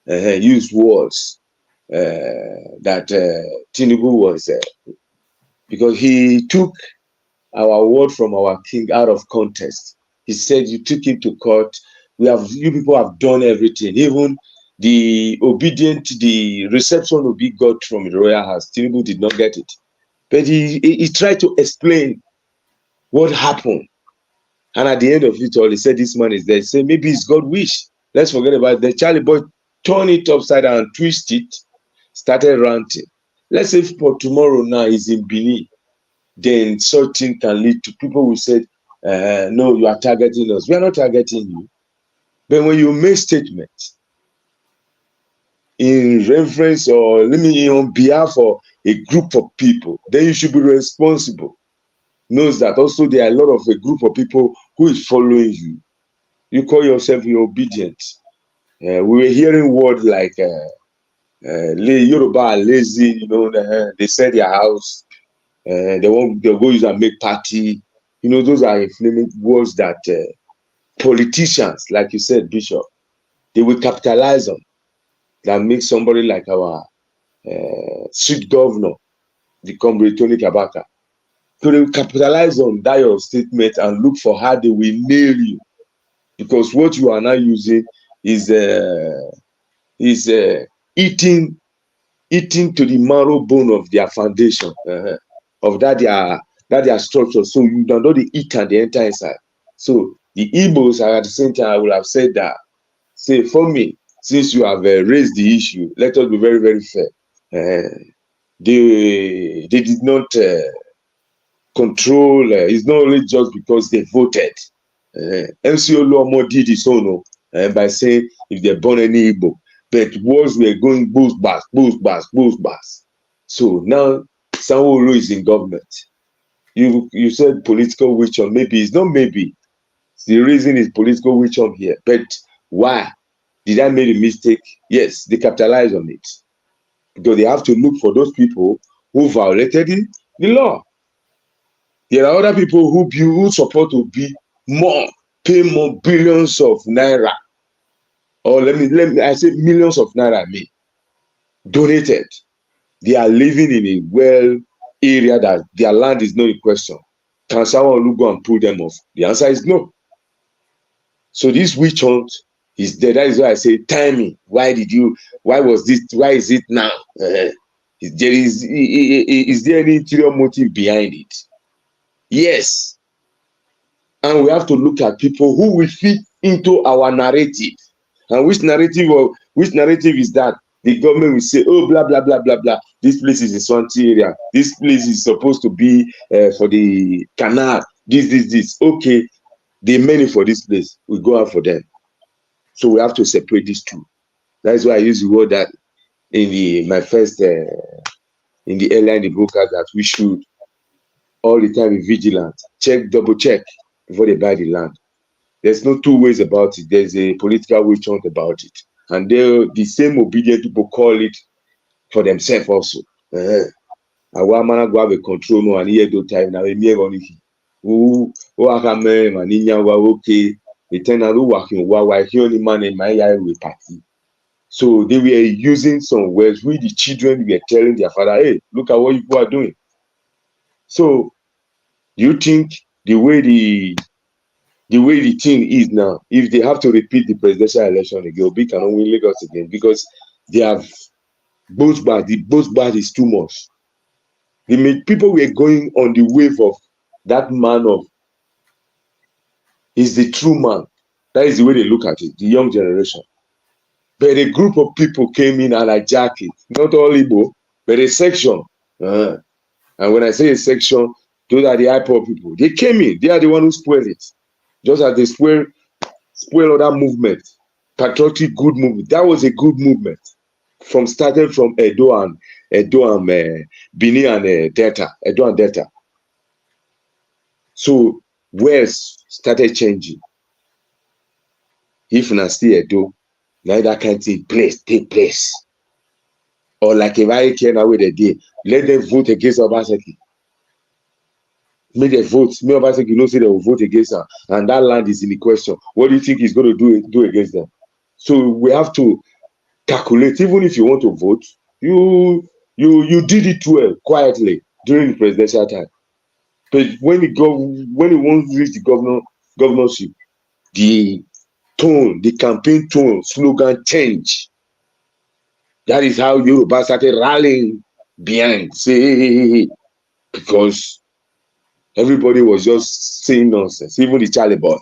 used words that Tinubu was, because he took our word from our king out of context. He said, you took him to court. You people have done everything. Even the reception Obi got from the royal house, Tinubu did not get it. But he tried to explain what happened. And at the end of it all, he said, this man is there. He said, maybe it's God's wish. Let's forget about it. The Charlie Boy turned it upside down, twist it, started ranting. Let's say for tomorrow now he's in Benin, then such thing can lead to people who said, no, you are targeting us. We are not targeting you. But when you make statements in reference or on behalf of a group of people, then you should be responsible. Knows that also there are a lot of a group of people who is following you. You call yourself obedient. We were hearing words like Yoruba are lazy, they sell their house, they'll go use and make party. Those are inflaming words that politicians, like you said, Bishop, they will capitalize on, that makes somebody like our street governor become Tony Kabaka. So they will capitalize on that your statement and look for how they will nail you. because what you are now using is eating to the marrow bone of their foundation, of that their structure. So you don't know the eat and the enter inside. So the Igbos are at the same time, I would have said that, say for me, since you have raised the issue, let us be very, very fair. They did not control. It's not only just because they voted. MCO Luomo did his own by saying if they born any Igbo, but wars were going boost bust. So now Sanwo-Olu is in government. You said political witch hunt. Maybe it's not maybe. The reason is political witch hunt here. But why? Did I make a mistake? Yes, they capitalize on it. Because they have to look for those people who violated the law. There are other people who support to be more, pay more billions of naira. Or let me I say millions of naira donated. They are living in a well area that their land is not in question. Can someone go and pull them off? The answer is no. So this witch hunt is there. That is why I say timing. Why was this? Why is it now? Is there any interior motive behind it? Yes. And we have to look at people who will fit into our narrative. And which narrative is that? The government will say, oh, blah, blah, blah, blah, blah. This place is a swampy area. This place is supposed to be for the canal. This. Okay, the money for this place will go out for them. So we have to separate these two. That's why I use the word that in the earlier in the broadcast, that we should all the time be vigilant. Double check before they buy the land. There's no two ways about it. There's a political witch hunt about it. And the same obedient people call it for themselves also. Awa mana go have a control no and here do time now me on it. Who aka me maninya wa okay. Eternal working why he only man in my eye with party. So they were using some words. We the children were telling their father, hey, look at what you people are doing. So you think the way the thing is now, if they have to repeat the presidential election again, Obi cannot win Lagos again because they have both bad. The both bad is too much. People were going on the wave of that man of is the true man. That is the way they look at it, the young generation. But a group of people came in and hijacked it. Not all Igbo, but a section. And when I say a section, those are the IPOB people. They came in. They are the one who spoiled it. Just as they spoil other movement, patriotic good movement. That was a good movement. Started from Edo and Bini and Delta. Edo and Delta. So West started changing. If na still Edo, now that kind of thing take place. Or like if I care now with the day, let them vote against Obaseki. Make them vote. Me Obaseki, you know, say they will vote against her, and that land is in the question. What do you think he's going to do against them? So we have to calculate. Even if you want to vote, you did it well quietly during the presidential time. But when he wants to reach the governorship, the tone, the campaign tone, slogan change. That is how Yoruba started rallying behind. Say, because everybody was just saying nonsense, even the Charlie boy.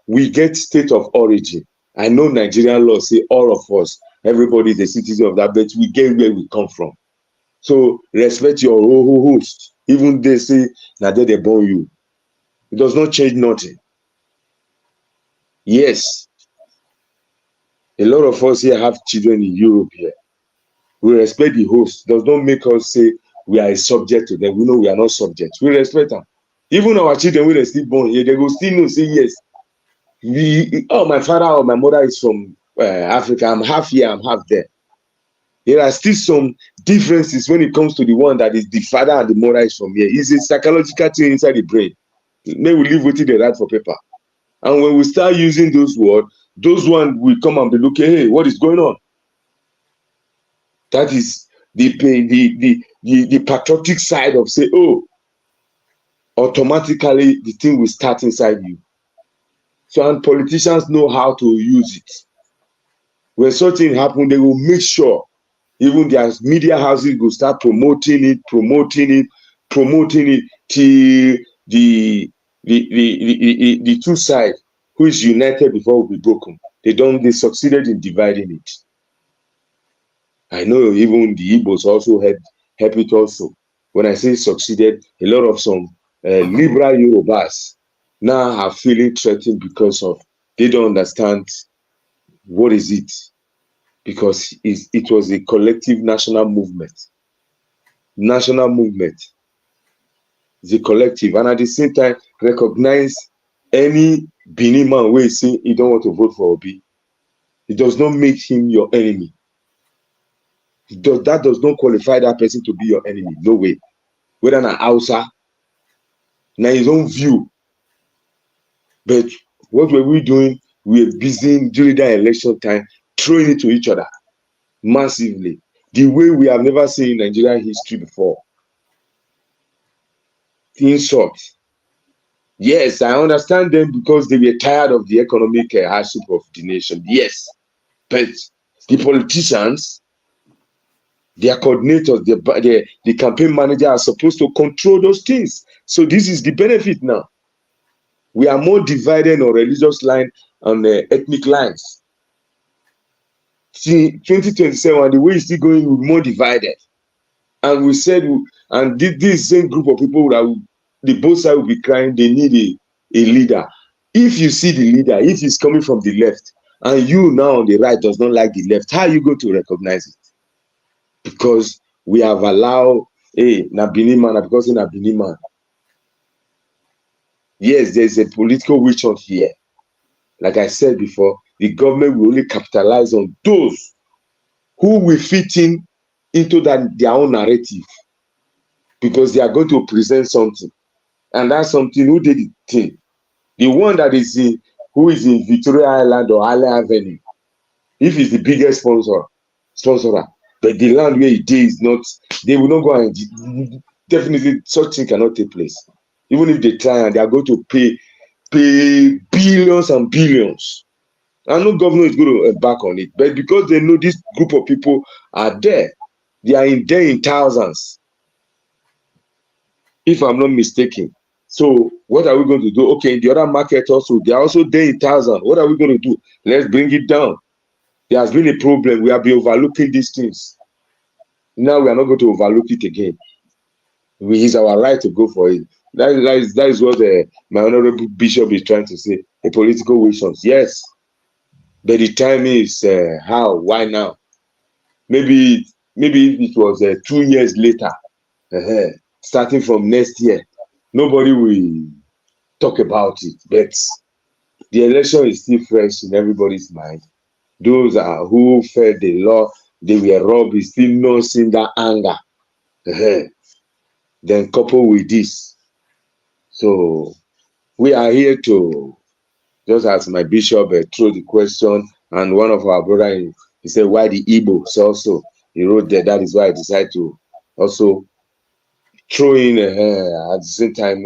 We get state of origin. I know Nigerian law say all of us, everybody is a citizen of that, but we get where we come from. So respect your host. Even they say that they born you. It does not change nothing. Yes, a lot of us here have children in Europe here. We respect the host. It does not make us say we are a subject to them. We know we are not subject. We respect them. Even our children, when they still born here, they will still know, say yes. My father or my mother is from Africa. I'm half here, I'm half there. There are still some differences when it comes to the one that is the father and the mother is from here. It's a psychological thing inside the brain. Then we live with it, they write for paper. And when we start using those words, those ones will come and be looking, hey, what is going on? That is the patriotic side of say, oh, automatically the thing will start inside you. So, and politicians know how to use it. When something happens, they will make sure even their media houses will start promoting it till the two sides who is united before will be broken. They succeeded in dividing it. I know even the Igbos also help it also. When I say succeeded, a lot of some liberal Yorubas now are feeling threatened because of they don't understand what is it, because it was a collective national movement. National movement is a collective, and at the same time recognize any Benin man wey say he don't want to vote for Obi. It does not make him your enemy. That does not qualify that person to be your enemy. No way. Whether na Hausa, na his own view. But what were we doing? We were busy during that election time, throwing it to each other massively, the way we have never seen in Nigerian history before. In short, yes, I understand them because they were tired of the economic hardship of the nation. Yes, but the politicians, their coordinators, the campaign manager are supposed to control those things. So this is the benefit now. We are more divided on religious line and ethnic lines. See, 2027, the way it's still going, we're more divided. And we said, and this same group of people that the both sides will be crying, they need a leader. If you see the leader, if he's coming from the left, and you now on the right does not like the left, how are you going to recognize it? Because we have allowed, hey, na Benin man, because na Benin man. Yes, there's a political witch hunt here. Like I said before, the government will only capitalize on those who will fit into their own narrative, because they are going to present something, and that's something. Who did the thing? The one that is who is in Victoria Island or Island Avenue, if he's the biggest sponsorer, but the land where it is not, they will not go, and definitely such thing cannot take place. Even if they try, and they are going to pay billions and billions. I know government is going to back on it, but because they know this group of people are there, they are there in thousands, if I'm not mistaken. So what are we going to do? Okay, in the other market also, they are also there in thousands. What are we going to do? Let's bring it down. There has been a problem. We have been overlooking these things. Now we are not going to overlook it again. It is our right to go for it. That is what my honorable bishop is trying to say. A political witch hunt. Yes. But the time is how? Why now? Maybe if it was 2 years later, starting from next year, nobody will talk about it. But the election is still fresh in everybody's mind. Those who fed the law, they were robbed, is still not seeing that anger. Then coupled with this. So we are here to, just as my bishop threw the question, and one of our brothers, he said, why the Igbo? So also, he wrote there, that is why I decided to also throw in at the same time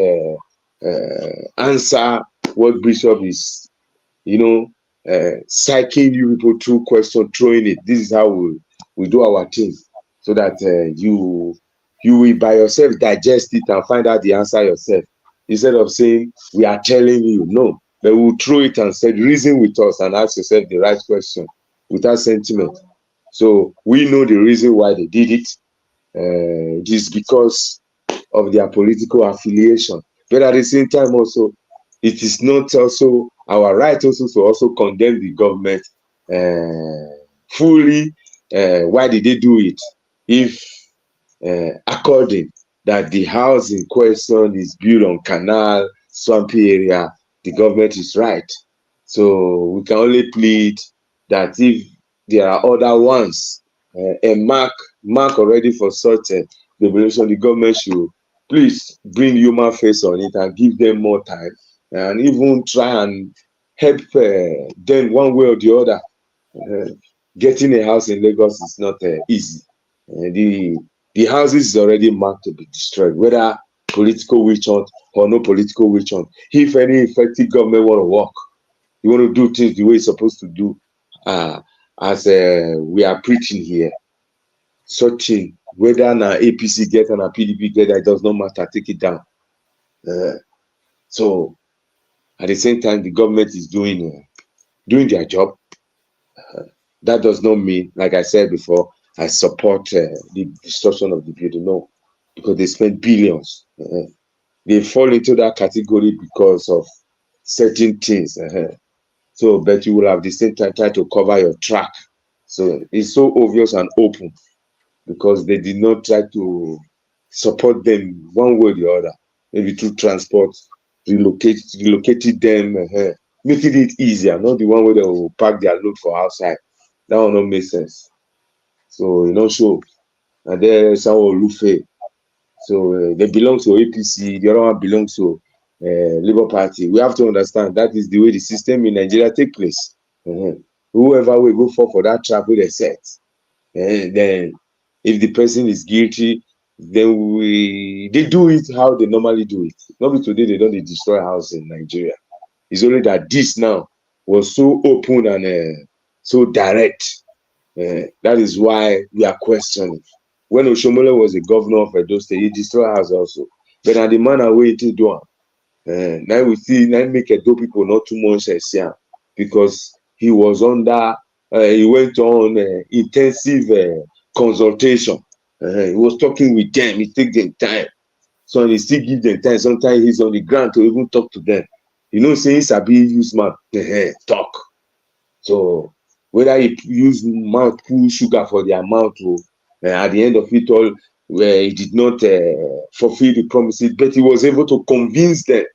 answer what bishop is, psyching you people through question, throwing it. This is how we do our thing, so that you will by yourself digest it and find out the answer yourself, instead of saying we are telling you. No, but we'll throw it and say, reason with us and ask yourself the right question without sentiment. So we know the reason why they did it. It is because of their political affiliation. But at the same time also, it is not also our right also to also condemn the government fully. Why did they do it? If according that the house in question is built on canal, swampy area, the government is right. So we can only plead that if there are other ones, a mark already for such a demolition, the government should please bring human face on it and give them more time, and even try and help them one way or the other. Getting a house in Lagos is not easy. The houses is already marked to be destroyed, whether political witch hunt or no political witch hunt. If any effective government want to work, you want to do things the way it's supposed to do, as we are preaching here, such thing, whether na APC get and a PDP get, it does not matter, take it down. So at the same time, the government is doing their job. That does not mean, like I said before, I support the destruction of the building. No, because they spend billions. They fall into that category because of certain things. So, but you will have the same time try to cover your track. So it's so obvious and open because they did not try to support them one way or the other. Maybe through transport, relocated them, making it easier, not the one where they will pack their load for outside. That will not make sense. So, show. And then someone Lufe. So they belong to APC, the other one belongs to Labour Party. We have to understand that is the way the system in Nigeria take place. Whoever will go for that trap where they set. Then if the person is guilty, then they do it how they normally do it. Not today they don't destroy house in Nigeria. It's only that this now was so open and so direct. That is why we are questioning. When Oshomole was the governor of Edo State, he destroyed house also. But at the man away to do now we see now make Edo people not too much because he was under he went on intensive consultation. He was talking with them, he take them time. So he still give them time. Sometimes he's on the ground to even talk to them. Saying Sabi use mouth talk. So whether he use mouth pull sugar for their mouth or at the end of it all, where he did not fulfill the promises, but he was able to convince them.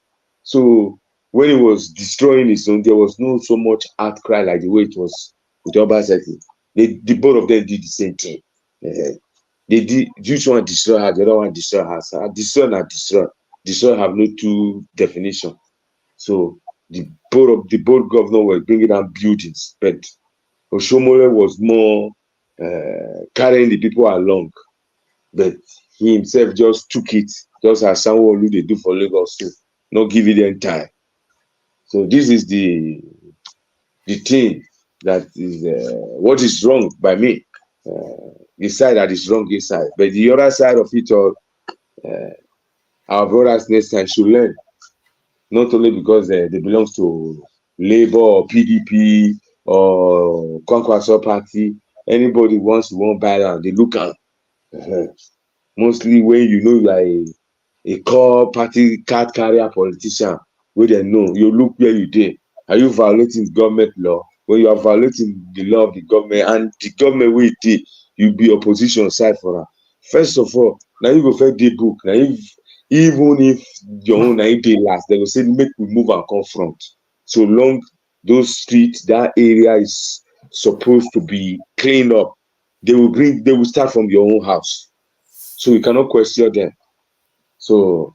So when he was destroying his own, there was no so much outcry like the way it was with Obaseki. The both of them did the same thing. They did. Each one destroy her, the other one destroy her. So destroy and destroy. Destroy have no two definition. So the board governor were bringing down buildings, but Oshomole was more carrying the people along, but he himself just took it, just as Sanwo-Olu they do for Lagos too, not giving them time. So this is the thing that is what is wrong by me. The side that is wrong this side, but the other side of it all, our brothers next time should learn. Not only because they belong to Labour or PDP or Kwankwaso Party. Anybody won't buy land, they look at. Mostly when you are a core party card carrier politician, where they know you look where you did. Are you violating government law? When you are violating the law of the government and the government where it did, you be opposition side for her. First of all, now you go for the book. Now even if your own 9 day last, they will say make we move and confront. So long those streets, that area is supposed to be cleaned up. They will start from your own house. So you cannot question them. So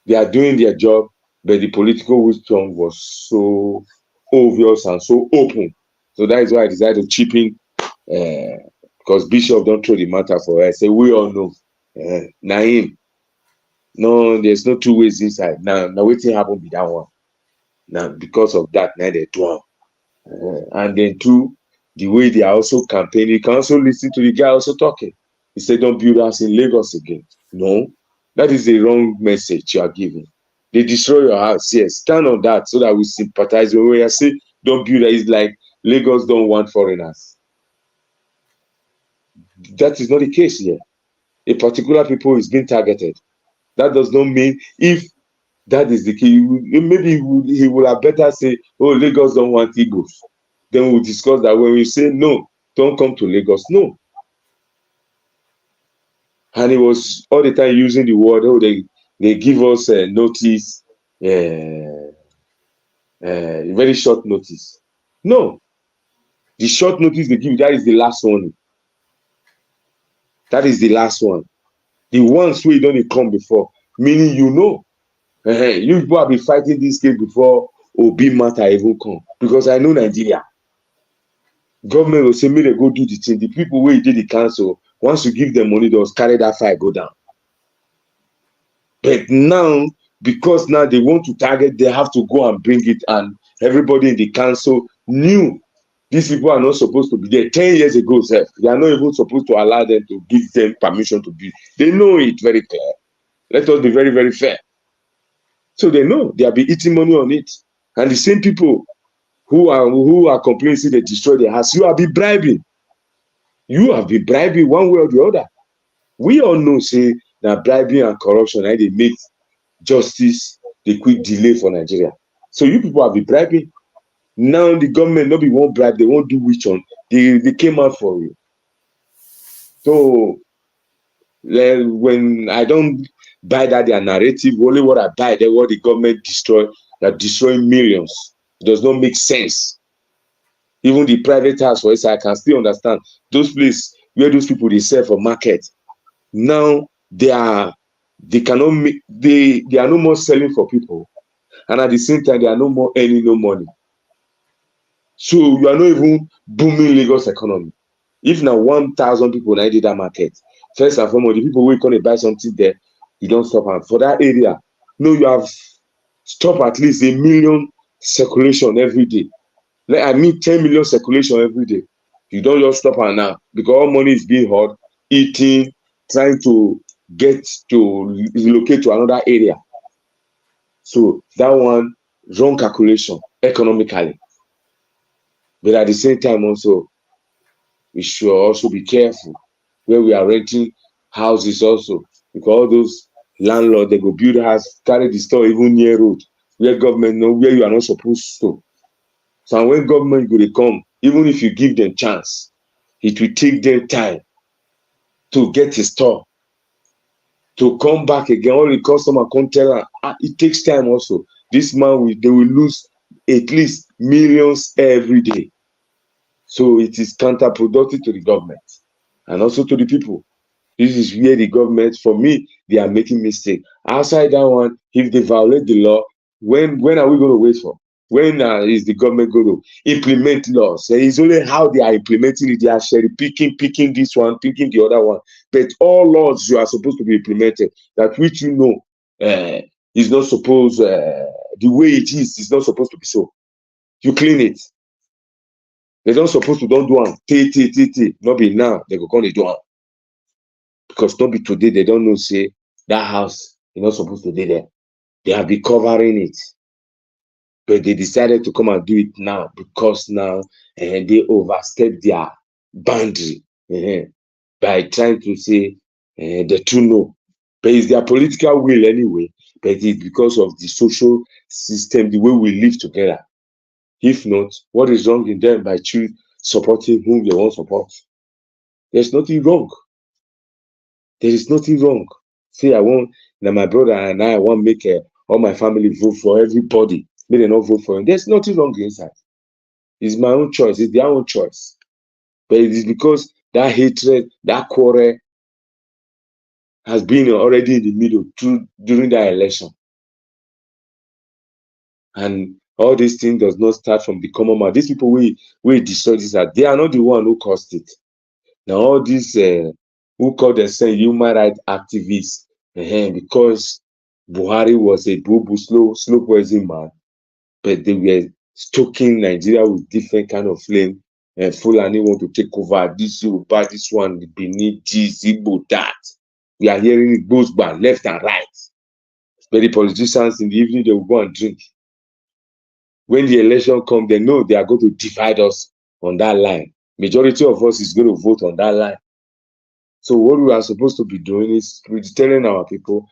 they are doing their job, but the political wisdom was so obvious and so open. So that is why I decided to chip in, because Bishop don't throw the matter for us. Say we all know. Naim. No, there's no two ways inside. Now waiting happen be that one. Now because of that, now they do. And then two, the way they are also campaigning, you can also listen to the guy also talking. He said, don't build us in Lagos again. No, that is the wrong message you are giving. They destroy your house. Yes, stand on that so that we sympathize. When we say don't build it, it's like Lagos don't want foreigners. That is not the case here. A particular people is being targeted. That does not mean if that is the key, maybe he will have better say, oh, Lagos don't want Igbos. Then we'll discuss that. When we say no, don't come to Lagos. No. And he was all the time using the word, oh, they give us notice, very short notice. No. The short notice they give, that is the last one. That is the last one. The ones who don't come before, meaning you people have been fighting this case before Obi matter even come. Because I know Nigeria. Government will say, me they go do the thing. The people where did the council, once you give them money, they'll carry that fight, go down. But now, because now they want to target, they have to go and bring it, and everybody in the council knew these people are not supposed to be there. 10 years ago, sir, they are not even supposed to allow them to give them permission to be. They know it very clear. Let us be very, very fair. So they know they have been eating money on it. And the same people who are complaining, see they destroy their house, you have been bribing. You have been bribing one way or the other. We all know, say, that bribing and corruption, and they make justice the quick delay for Nigeria. So you people have been bribing. Now the government not be won't bribe, they won't do which one. They came out for you. So when I don't buy that their narrative, only what I buy, that what the government destroy, that destroying millions. It does not make sense. Even the private house, for instance, I can still understand those places where those people they sell for market. Now they cannot make, they are no more selling for people, and at the same time they are no more earning no money. So you are not even booming Lagos economy. If now 1,000 people now did that market, first and foremost, the people who come to buy something there, you don't stop them. For that area, no, you have stop at least 1 million circulation every day. Like, I mean 10 million circulation every day. You don't just stop her now because all money is being hot, eating, trying to get to relocate to another area. So that one, wrong calculation economically. But at the same time also, we should also be careful where we are renting houses also, because all those landlords, they go build a house, carry the store even near road, where government know where you are not supposed to. So when government go to come, even if you give them chance, it will take them time to get a store, to come back again. All the customer come tell them, it takes time also. This man, they will lose at least millions every day. So it is counterproductive to the government and also to the people. This is where the government, for me, they are making mistake. Outside that one, if they violate the law, when are we going to wait for? When is the government going to implement laws? It's only how they are implementing it. They are cherry picking this one, picking the other one. But all laws you are supposed to be implemented, that which you know is not supposed, the way it is not supposed to be so. You clean it. They don't supposed to don't do it. Not be now, they go come they do it. Because not be today, they don't know, say, that house is not supposed to be there. They have been covering it. But they decided to come and do it now because now they overstep their boundary by trying to say the true no. But it's their political will anyway, but it's because of the social system, the way we live together. If not, what is wrong in them by supporting whom they want to support? There's nothing wrong. There is nothing wrong. Say I want, now my brother and I want make all my family vote for everybody. May they not vote for him. There's nothing wrong inside. It's my own choice. It's their own choice. But it is because that hatred, that quarrel has been already in the middle during that election. And all these things does not start from the common man. These people we destroy this, they are not the one who caused it. Now all these who call themselves human rights activists, because Buhari was a slow poison man, but they were stoking Nigeria with different kind of flame. And Fulani want to take over this Yoruba, this one, the Benin, this, Igbo, that. We are hearing it goes by left and right. But the politicians in the evening, they will go and drink. When the election comes, they know they are going to divide us on that line. Majority of us is going to vote on that line. So what we are supposed to be doing is telling our people,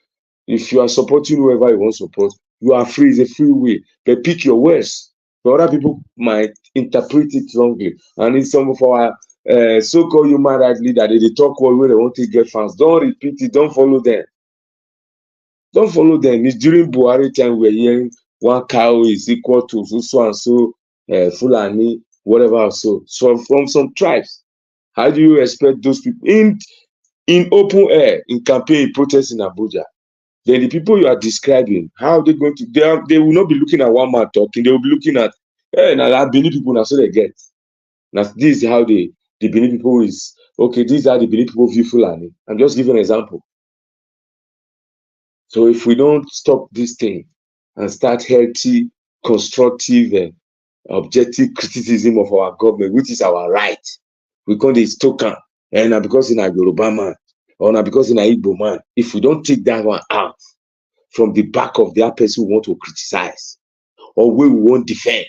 if you are supporting whoever you want to support, you are free. It's a free will. But pick your words. But other people might interpret it wrongly. And in some of our so-called human rights leaders, they talk where they want to get fans. Don't repeat it. Don't follow them. Don't follow them. It's during Buhari time we're hearing one cow is equal to so and so, Fulani, whatever. So from some tribes. How do you expect those people in open air, in campaign, protest in Abuja? Then the people you are describing, how are they going to? They will not be looking at one man talking. They will be looking at, now Benin people. Now so they get. Now this is how the Benin people is. Okay, these are the Benin people view Fulani. I'm just giving an example. So if we don't stop this thing and start healthy, constructive, objective criticism of our government, which is our right, we call this token, and na because in a Yoruba man or na because in a Igbo man, if we don't take that one out from the back of that person we want to criticize or we want defend,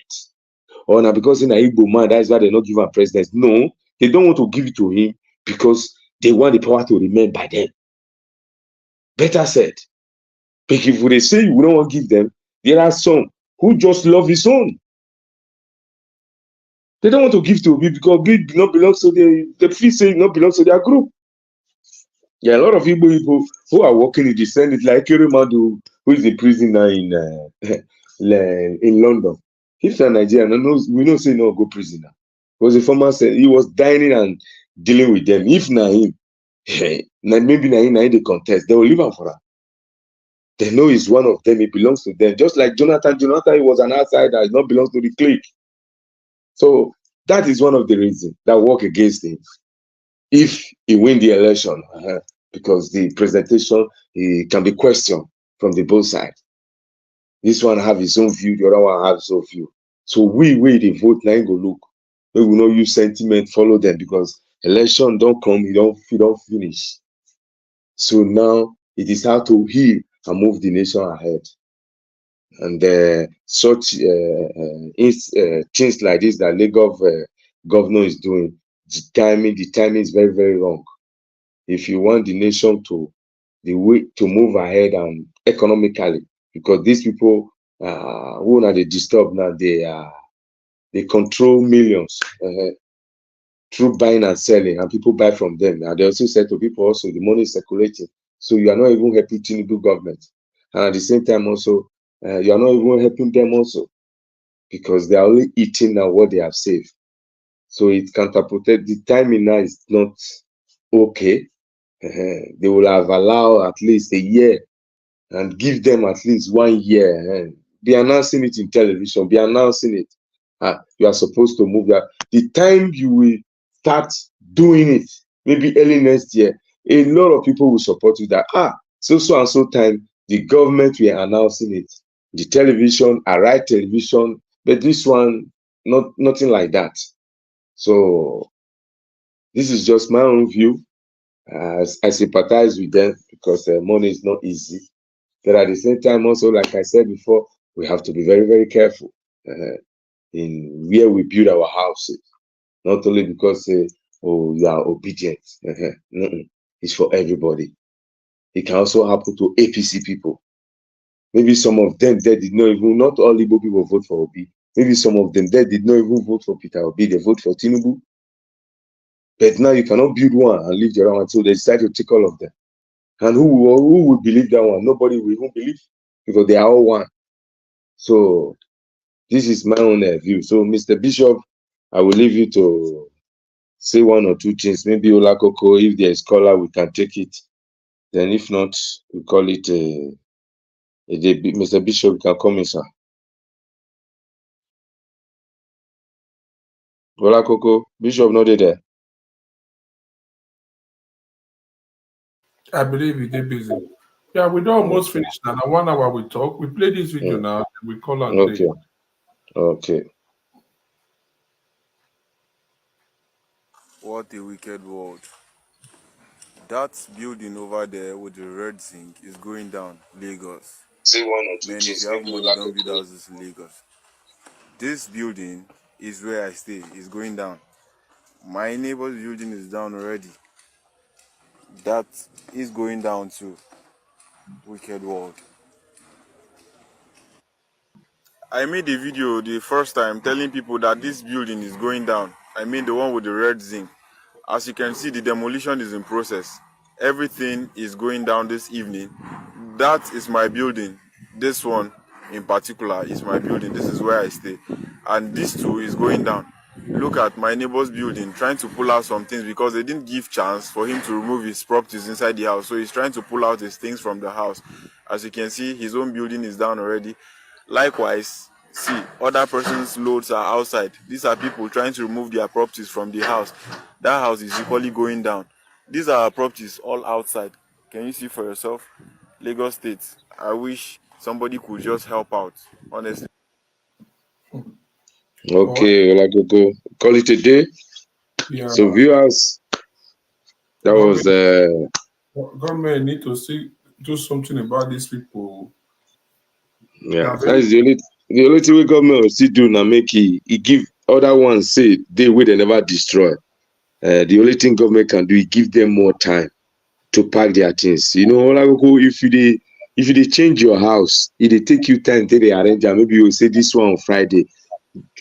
or na because in a Igbo man, that's why they not give him president. No, they don't want to give it to him because they want the power to remain by them. Better said. But if they say we don't want to give them, there are some who just love his own. They don't want to give to Obi because Obi not belongs to the feel say not belongs to their group. Yeah, a lot of Igbo people who are working in the Senate, like Kerimadu, who is in prison now in London. If you're Nigerian, we know say no go prison now. Because the former said he was dining and dealing with them. If na him, maybe na him they contest, they will leave him for her. They know he's one of them, he belongs to them. Just like Jonathan, he was an outsider, he not belongs to the clique. So that is one of the reasons that work against him. If he win the election, because the presentation he can be questioned from the both sides. This one have his own view, the other one have his own view. So we the vote now go look. We will not use sentiment, follow them because election don't come, you don't finish. So now it is how to heal and move the nation ahead. And such things like this that Lagos governor is doing, the timing is very, very wrong. If you want the nation to move ahead and economically, because these people who are they disturb now, they control millions through buying and selling, and people buy from them. And they also said to people also the money is circulating, so you are not even helping Tinubu government, and at the same time also you are not even helping them also because they are only eating now what they have saved. So it counterproductive. The timing now is not okay. They will have allowed at least a year and give them at least 1 year. Be announcing it in television, be announcing it. You are supposed to move that. The time you will start doing it, maybe early next year, a lot of people will support you that, so and so time, the government will announcing it. The television, I write television, but this one, nothing like that. So this is just my own view. I sympathize with them because money is not easy. But at the same time, also, like I said before, we have to be very, very careful in where we build our houses. Not only because you are obedient. It's for everybody. It can also happen to APC people. Maybe some of them they did not even, not all Igbo people vote for Obi. Maybe some of them they did not even vote for Peter Obi. They vote for Tinubu. But now you cannot build one and leave the other one. So they decide to take all of them. And who will believe that one? Nobody will even believe because they are all one. So this is my own view. So Mr. Bishop, I will leave you to say one or two things. Maybe Olakoko, if there is scholar, we can take it. Then if not, we call it a day. Mr. Bishop, you can come in, sir. Olakoko, Bishop not there. I believe you did busy. Yeah, we don't almost finish now. Now 1 hour we talk. We play this video now. We call on Okay. day. Okay. What a wicked world. That building over there with the red zinc is going down, Lagos. Say one or two Man, if things. you have Maybe money, don't build Olakoko. houses in Lagos. This building is where I stay. It's going down. My neighbor's building is down already. That is going down too. Wicked world. I made a video the first time telling people that this building is going down. I mean the one with the red zinc. As you can see, the demolition is in process. Everything is going down this evening. That is my building. This one in particular is my building. This is where I stay. And this too is going down. Look at my neighbor's building, trying to pull out some things because they didn't give chance for him to remove his properties inside the house. So he's trying to pull out his things from the house. As you can see, his own building is down already. Likewise, see, other person's loads are outside. These are people trying to remove their properties from the house. That house is equally going down. These are our properties all outside. Can you see for yourself? Lagos State. I wish somebody could just help out, honestly. Okay, Olakoko, call it a day. Yeah, So viewers, that was government need to do something about these people. yeah. They're That very is the only thing we government will still do now. Make he give other ones say they will they never destroy. The only thing government can do is give them more time to pack their things. You know, Olakoko, if you dey change your house, it dey take you time till they arrange am. Maybe you say this one on Friday.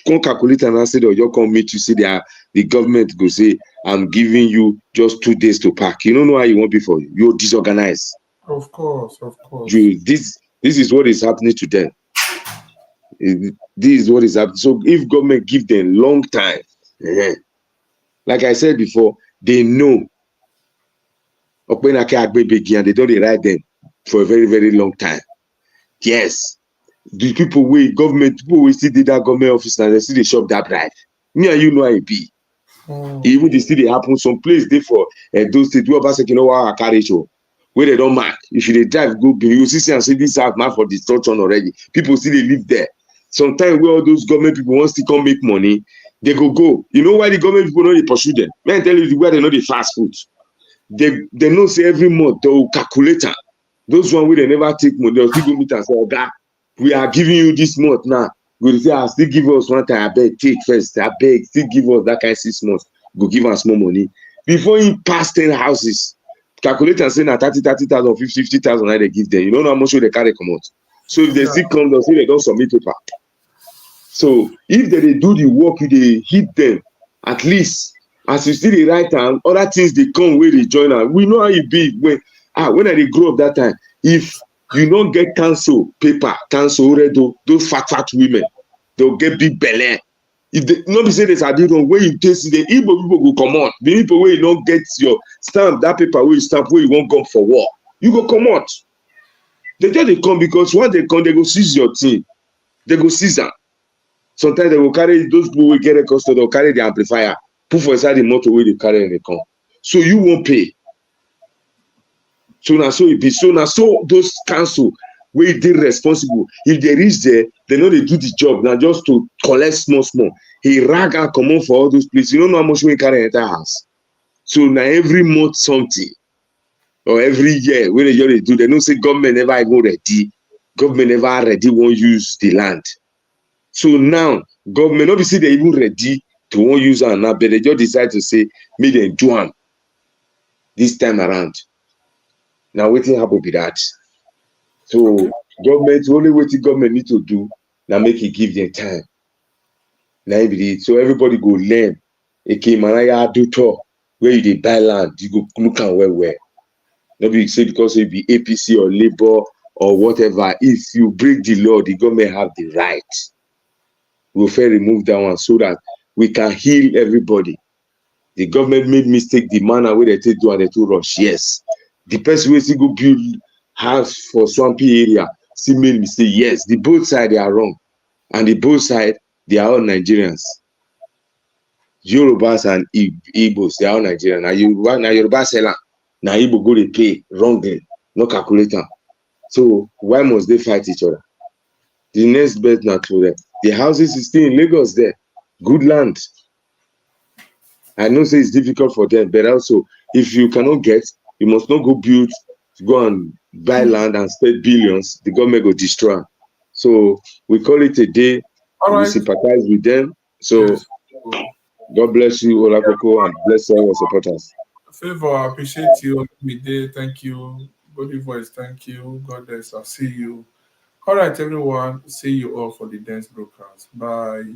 Come calculate and say or you come meet you see the government go say I'm giving you just 2 days to pack. You don't know how you want before you're disorganized. of course. This is what is happening to them. This is what is happening. So if government give them long time, like I said before, they know Okpenake Agbebegi and they don't dey write them for a very, very long time. Yes. The people wey government people wey still dey that government office now, they still dey chop that bribe. Me and you know how e be. Even dey still dey happen some place dey for Edo State wey Obaseki no wan carry show wey they don mark. If you dey drive go Benin, you see am say this house mark for destruction already. People still dey live there. Sometimes wey all those government people wan still come make money, they go. You know why the government people no dey pursue them? May I tell you why they no dey fast food. They know say every month they will calculate am. Those one wey they never take money, they'll still go meet and say, Oga, we are giving you this month now. We say, still give us one time. I beg, take first. I beg, still give us that kind 6 months. Go give us more money. Before he pass 10 houses, calculate and say na 30,000, 50,000 they give them. You don't know how much they carry come out. So if they still come, they'll say they don't submit paper. So if they do the work, they hit them, at least as you see the right hand, other things they come where they join am. We know how e be when I grow up that time. If you don't get council paper, council already, those fat women, they'll get big belly. If they not be say they sabi wrong, when you taste the Igbo people go come out. The people where you don't get your stamp, that paper where you stamp where you won't come for war, you go come out. They just they come because once they come, they go seize your thing. They go seize them. Sometimes they will carry those people will get a custody, they'll carry the amplifier, put for inside the motor where they carry and they come. So you won't pay. So now so it be. So now so those council wey dey responsible, if they reach there, they know they do the job now just to collect small. He rag and comot for all those places. You don't know how much we carry enter house. So now every month something or every year when they just do, they know say government never even ready. Government never ready won't use the land. So now government not be say they even ready to won't use am now, but they just decide to say make dem do am this time around. Now wetin happen be that. So government only wetin government need to do now make it give them time. Now be it. So everybody go learn. Eke manaya do talk where you dey buy land, you go look am well. No be say because it be APC or Labour or whatever. If you break the law, the government have the right. We'll fair remove that one so that we can heal everybody. The government made mistake the manner where they take do and they too rush. Yes. The person wey still go build house for swampy area still made mistake. Yes, the both side they are wrong, and the both side they are all Nigerians. Yorubas and Igbos they are all Nigerians. Now Yoruba seller, now Igbo go dey pay wrongly, no calculator. So why must they fight each other? The next best na to them. The houses is still in Lagos there, good land. I know say it's difficult for them, but also if you cannot get, you must not go build, go and buy land and spend billions. The government go destroy. So we call it a day. All We right. sympathize with them. So Yes. God bless you, Olakoko, and bless all your supporters. Favor, I appreciate you. Midday, thank you. Body voice, thank you. God bless. I'll see you. All right, everyone. See you all for the dance broadcast. Bye.